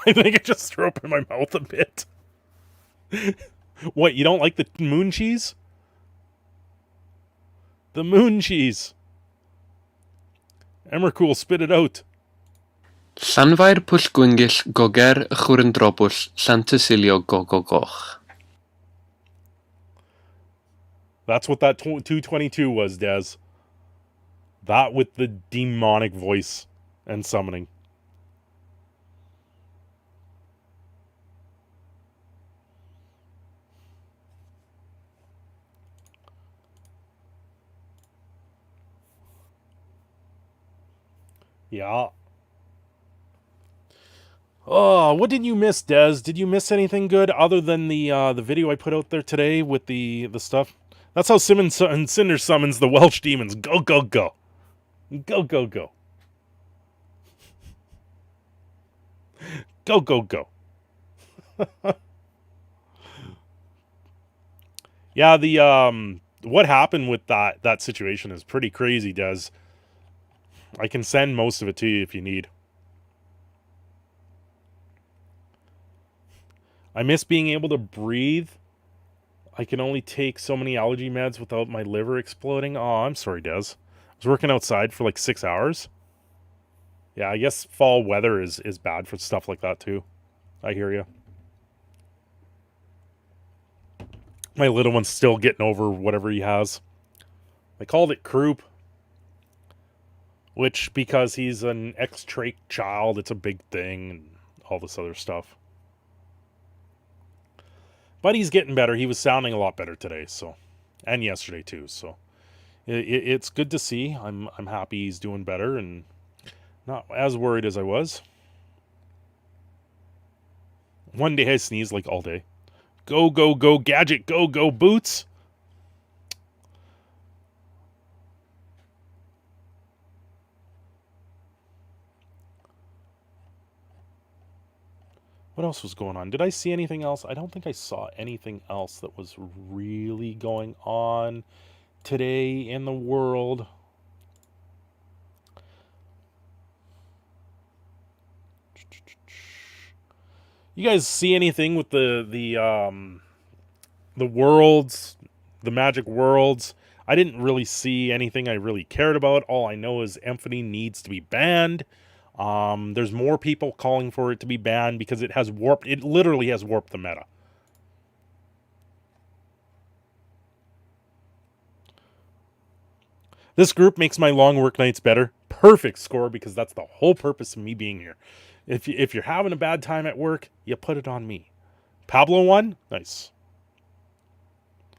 I think I just threw up in my mouth a bit. What, you don't like the moon cheese? The moon cheese. Emmercool, spit it out. Llanfair pwllgwyngyll goger chwrndrobwll Llantysilio gogogoch. That's what that 222 was, Des. That with the demonic voice and summoning. Yeah. Oh, what did you miss, Des? Did you miss anything good other than the video I put out there today with the stuff? That's how Cinder summons the Welsh demons. Go, go, go. Go, go, go. Go, go, go. Yeah, the what happened with that situation is pretty crazy, Des. I can send most of it to you if you need. I miss being able to breathe. I can only take so many allergy meds without my liver exploding. Oh, I'm sorry, Des. I was working outside for like 6 hours. Yeah, I guess fall weather is bad for stuff like that too. I hear you. My little one's still getting over whatever he has. I called it croup. Which, because he's an X-trait child, it's a big thing and all this other stuff. But he's getting better. He was sounding a lot better today, so, and yesterday too. So it's good to see. I'm happy he's doing better and not as worried as I was. One day I sneezed like all day. Go, go, go, gadget. Go, go, boots. What else was going on? Did I see anything else? I don't think I saw anything else that was really going on today in the world. You guys see anything with the worlds, the magic worlds? I didn't really see anything I really cared about. All I know is Emphany needs to be banned. There's more people calling for it to be banned because it has warped. It literally has warped the meta. This group makes my long work nights better. Perfect score, because that's the whole purpose of me being here. If you're having a bad time at work, you put it on me. Pablo won? Nice.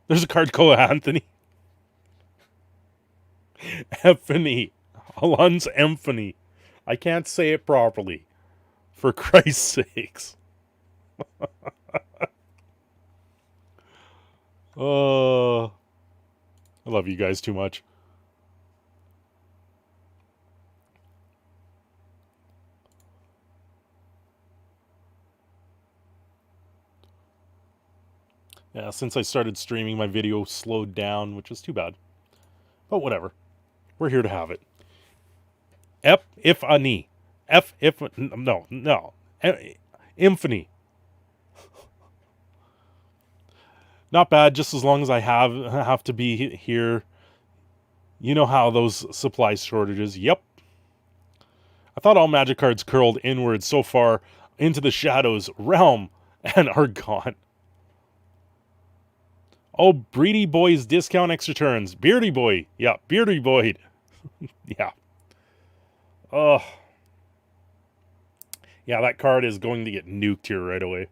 There's a card called Anthony. Emphany. Alon's Emphany. I can't say it properly. For Christ's sakes. Oh, I love you guys too much. Yeah, since I started streaming, my video slowed down, which is too bad. But whatever. We're here to have it. Ep if ani. No. Infinity. Not bad, just as long as I have to be here. You know how those supply shortages. Yep. I thought all magic cards curled inwards so far into the shadows realm and are gone. Oh, Breedy Boy's discount extra turns. Beardy Boy. Yeah, Beardy Boy. Yeah. Ugh. Yeah, that card is going to get nuked here right away.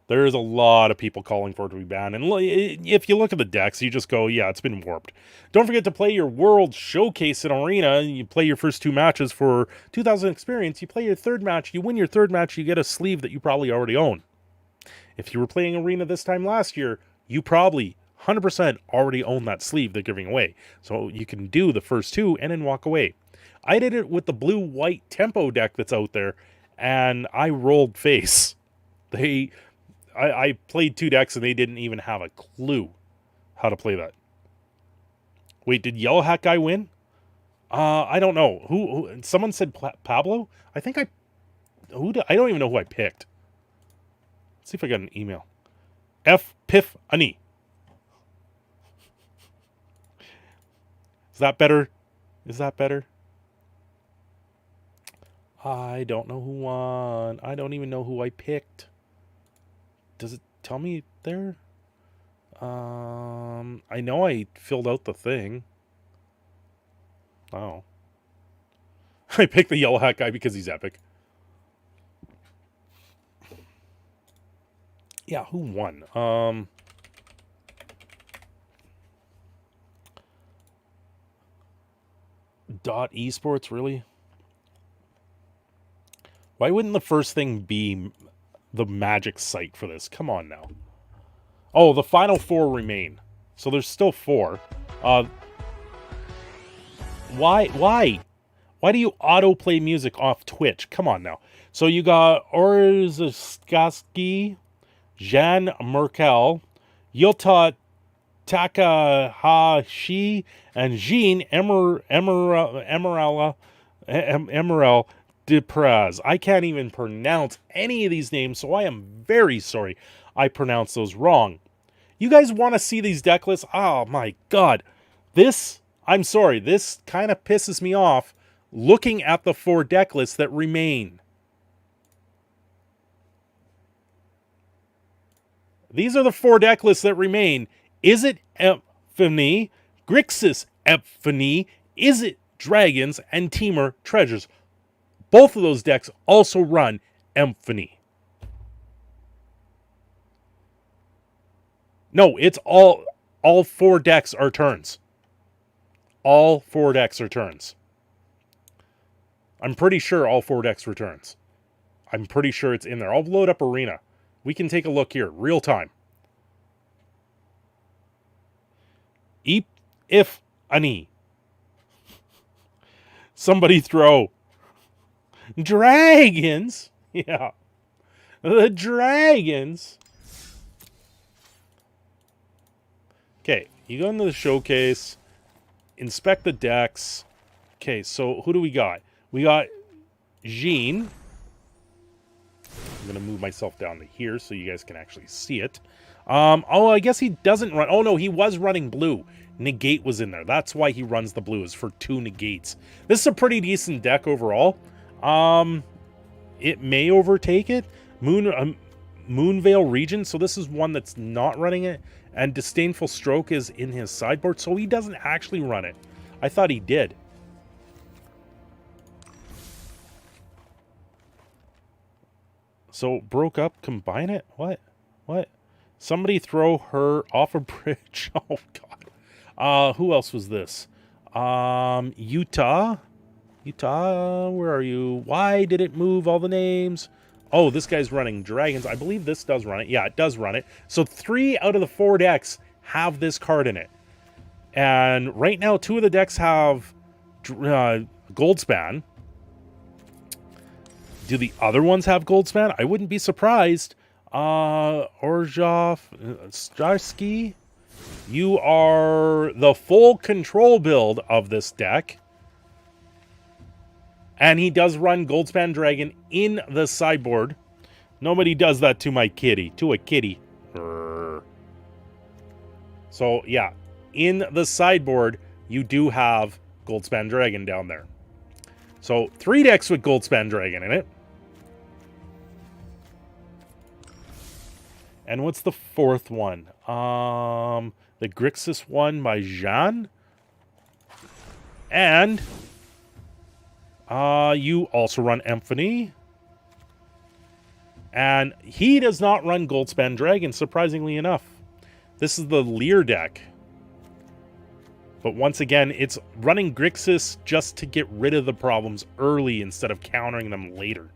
There's a lot of people calling for it to be banned. And if you look at the decks, you just go, yeah, it's been warped. Don't forget to play your World Showcase in Arena. You play your first 2 matches for 2,000 experience. You play your 3rd match. You win your 3rd match. You get a sleeve that you probably already own. If you were playing Arena this time last year, you probably 100% already own that sleeve they're giving away. So you can do the first 2 and then walk away. I did it with the blue-white tempo deck that's out there, and I rolled face. I played 2 decks, and they didn't even have a clue how to play that. Wait, did Yellow Hat Guy win? I don't know. Who someone said Pablo? I think I don't even know who I picked. Let's see if I got an email. F. Piff Ani. Is that better? Is that better? I don't know who won. I don't even know who I picked. Does it tell me there? I know I filled out the thing. Oh. I picked the Yellow Hat Guy because he's epic. Yeah, who won? Dot Esports, really? Why wouldn't the first thing be the Magic site for this? Come on now. Oh, the final 4 remain. So there's still 4. Why? Why do you autoplay music off Twitch? Come on now. So you got Orzaskaski, Jan Merkel, Yota Takahashi, and Jean Emerald Depraz. I can't even pronounce any of these names, so I am very sorry I pronounced those wrong. You guys want to see these deck lists? Oh my god. I'm sorry, this kind of pisses me off looking at the 4 deck lists that remain. These are the 4 deck lists that remain. Is it Ephany, Grixis Ephany, is it Dragons, and Temur Treasures? Both of those decks also run Ephany. No, it's all 4 decks are turns. All 4 decks are turns. I'm pretty sure all 4 decks returns. I'm pretty sure it's in there. I'll load up Arena. We can take a look here, real time. If Ani. Somebody throw. Dragons. Yeah. The Dragons. Okay, you go into the showcase. Inspect the decks. Okay, so who do we got? We got Jean. I'm going to move myself down to here so you guys can actually see it. Oh, I guess he doesn't run. Oh, no, he was running blue. Negate was in there. That's why he runs the blue, is for 2 negates. This is a pretty decent deck overall. It may overtake it. Moonveil Region, so this is one that's not running it. And Disdainful Stroke is in his sideboard, so he doesn't actually run it. I thought he did. So, broke up, combine it? What? Somebody throw her off a bridge. Oh, God. Who else was this? Utah, where are you? Why did it move all the names? Oh, this guy's running Dragons. I believe this does run it. Yeah, it does run it. So 3 out of the 4 decks have this card in it. And right now, 2 of the decks have Goldspan. Do the other ones have Goldspan? I wouldn't be surprised. Orzhov, Starsky, you are the full control build of this deck. And he does run Goldspan Dragon in the sideboard. Nobody does that to my kitty. To a kitty. Brr. So, yeah. In the sideboard, you do have Goldspan Dragon down there. So, 3 decks with Goldspan Dragon in it. And what's the 4th one? The Grixis one by Jean. And you also run Emphany. And he does not run Goldspan Dragon, surprisingly enough. This is the Lear deck. But once again, it's running Grixis just to get rid of the problems early instead of countering them later.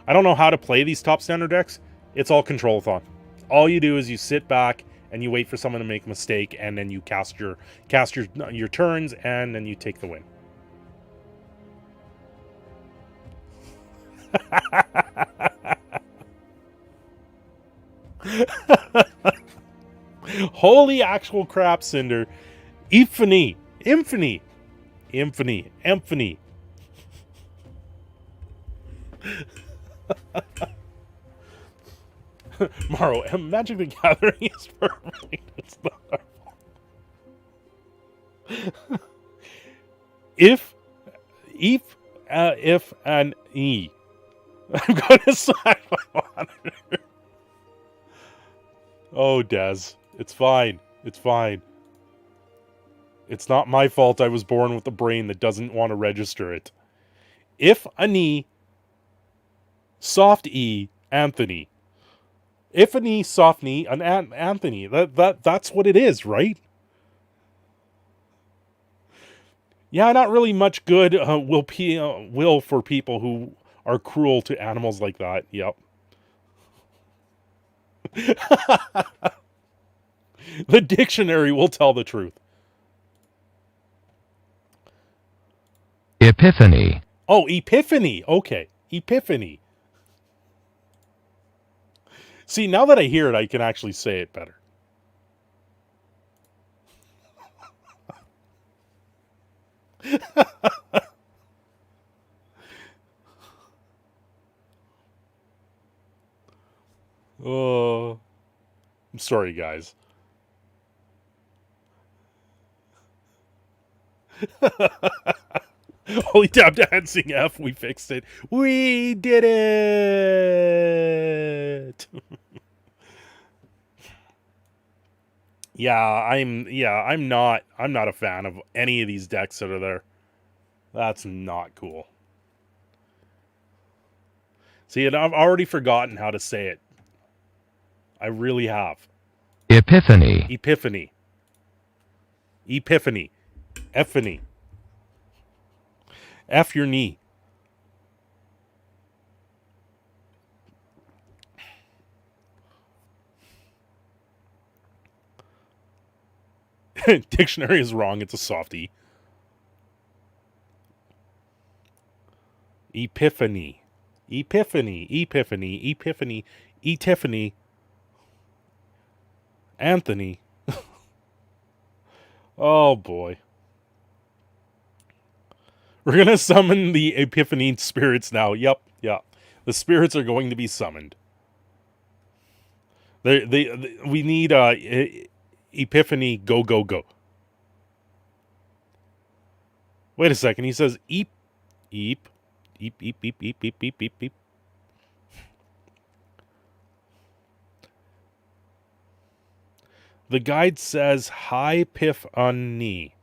I don't know how to play these top standard decks. It's all control-a-thon. All you do is you sit back and you wait for someone to make a mistake, and then you cast your turns, and then you take the win. Holy actual crap, Cinder. Infamy. Morrow, Magic the Gathering is perfect. It's not our fault. If, and E. I'm going to sign my monitor. Oh, Des. It's fine. It's fine. It's not my fault I was born with a brain that doesn't want to register it. If a knee, soft E, Anthony. If a knee, soft knee, an Anthony. That's what it is, right? Yeah, not really much good will for people who are cruel to animals like that. Yep. The dictionary will tell the truth. Epiphany. Oh, Epiphany. Okay. Epiphany. See, now that I hear it, I can actually say it better. Oh, I'm sorry, guys. Holy tap dancing F, we fixed it. We did it. I'm not a fan of any of these decks that are there. That's not cool. See, and I've already forgotten how to say it. I really have. Epiphany. Epiphany. Epiphany. Ephany. F your knee. Dictionary is wrong. It's a softie. Epiphany. Epiphany. Epiphany. Epiphany. Tiffany. Anthony. Oh boy. We're going to summon the Epiphany spirits now. Yep. The spirits are going to be summoned. We need Epiphany go, go, go. Wait a second. He says eep. The guide says high piff on knee.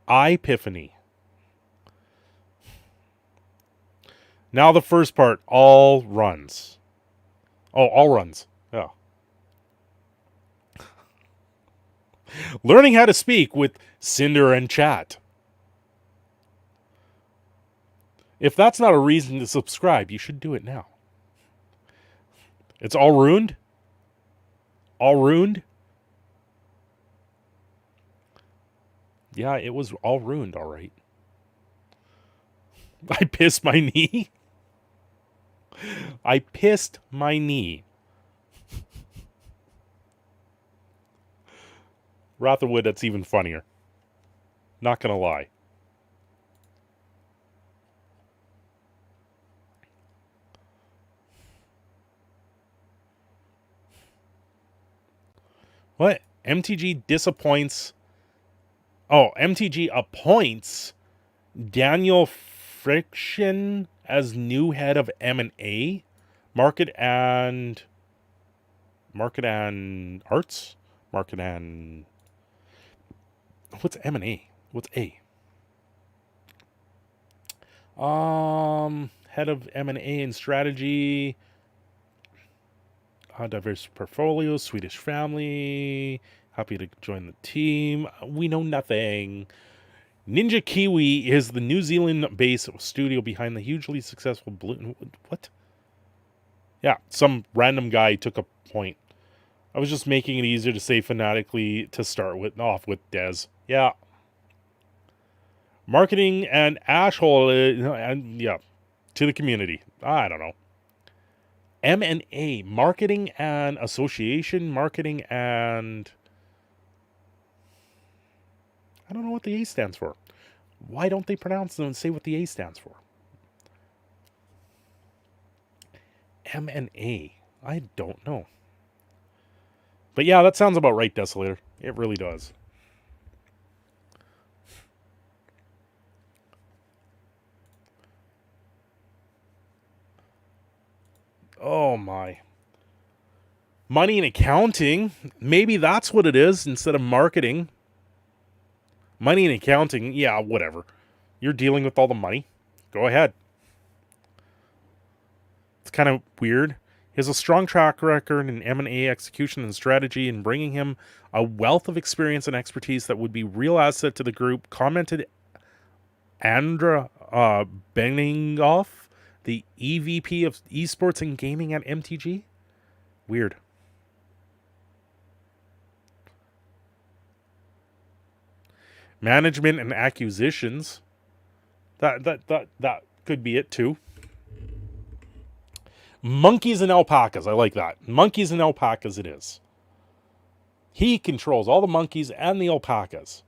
Epiphany. Now the first part, all runs. Oh, all runs. Yeah. Learning how to speak with Cinder and chat. If that's not a reason to subscribe, you should do it now. It's all ruined? All ruined? Yeah, it was all ruined, all right. I pissed my knee. I pissed my knee. Rotherwood, that's even funnier. Not gonna lie. What? MTG disappoints. Oh, MTG appoints Daniel Friction as new head of M&A, market and arts, market and what's M&A? What's A? Head of M&A and strategy. Diverse portfolio, Swedish family. Happy to join the team. We know nothing. Ninja Kiwi is the New Zealand-based studio behind the hugely successful Blue... What? Yeah, some random guy took a point. I was just making it easier to say phonetically to start with, off with Des. Yeah. Marketing and asshole, and yeah, to the community. I don't know. M&A, marketing and association, marketing and... I don't know what the A stands for. Why don't they pronounce them and say what the A stands for? M&A. I don't know. But yeah, that sounds about right, Desolator. It really does. Oh my. Money and accounting. Maybe that's what it is instead of marketing. Money and accounting. Yeah, whatever. You're dealing with all the money. Go ahead. It's kind of weird. He has a strong track record in M&A execution and strategy, and bringing him a wealth of experience and expertise that would be real asset to the group, commented Andra Benningoff, the EVP of Esports and Gaming at MTG. Weird. Management and acquisitions. That could be it too. Monkeys and alpacas. I like that. Monkeys and alpacas it is. He controls all the monkeys and the alpacas.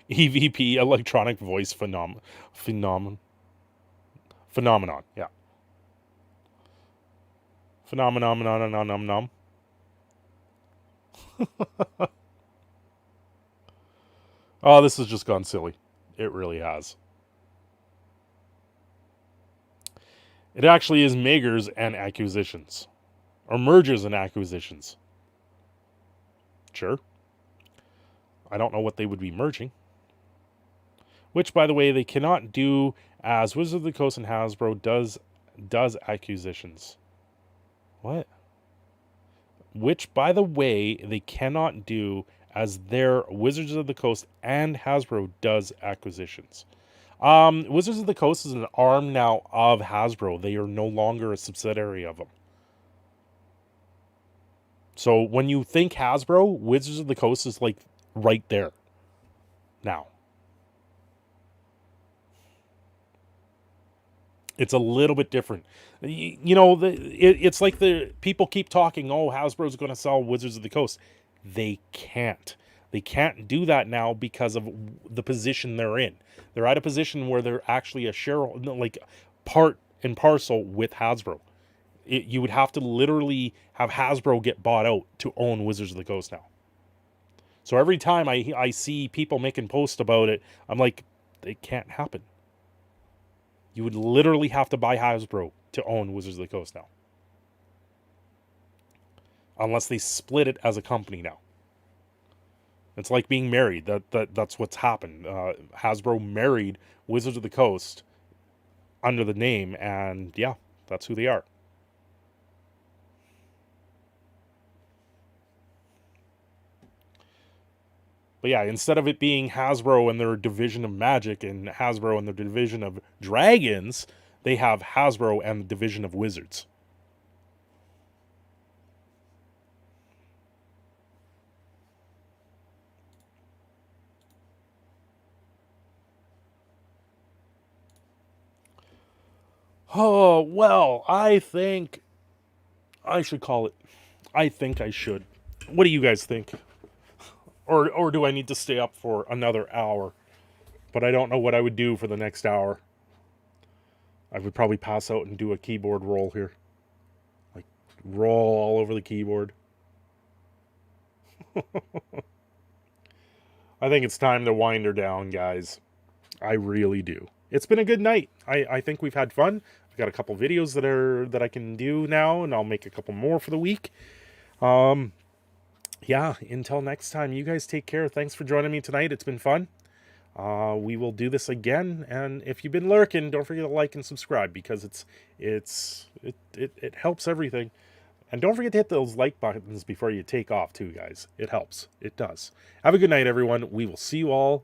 EVP, electronic voice phenomenon. Yeah. Phenomenon. Oh, this has just gone silly. It really has. It actually is mergers and acquisitions. Or mergers and acquisitions. Sure. I don't know what they would be merging. Which, by the way, they cannot do as Wizards of the Coast and Hasbro does acquisitions. What? Which, by the way, they cannot do as their Wizards of the Coast and Hasbro does acquisitions. Wizards of the Coast is an arm now of Hasbro. They are no longer a subsidiary of them. So when you think Hasbro, Wizards of the Coast is like right there now. It's a little bit different. You know, it's like the people keep talking, oh, Hasbro's going to sell Wizards of the Coast. They can't. They can't do that now because of the position they're in. They're at a position where they're actually a shareholder, like part and parcel with Hasbro. You would have to literally have Hasbro get bought out to own Wizards of the Coast now. So every time I see people making posts about it, I'm like, it can't happen. You would literally have to buy Hasbro to own Wizards of the Coast now. Unless they split it as a company now. It's like being married. That's what's happened. Hasbro married Wizards of the Coast under the name, and yeah, that's who they are. But yeah, instead of it being Hasbro and their division of Magic and Hasbro and their division of Dragons, they have Hasbro and the division of Wizards. Oh, well, I think I should call it. I think I should. What do you guys think? Or do I need to stay up for another hour? But I don't know what I would do for the next hour. I would probably pass out and do a keyboard roll here. Like, roll all over the keyboard. I think it's time to wind her down, guys. I really do. It's been a good night. I think we've had fun. I've got a couple videos that I can do now, and I'll make a couple more for the week. Yeah, until next time, you guys take care. Thanks for joining me tonight. It's been fun. We will do this again, and if you've been lurking, don't forget to like and subscribe, because it helps everything. And don't forget to hit those like buttons before you take off too, guys. It helps. It does. Have a good night, everyone. We will see you all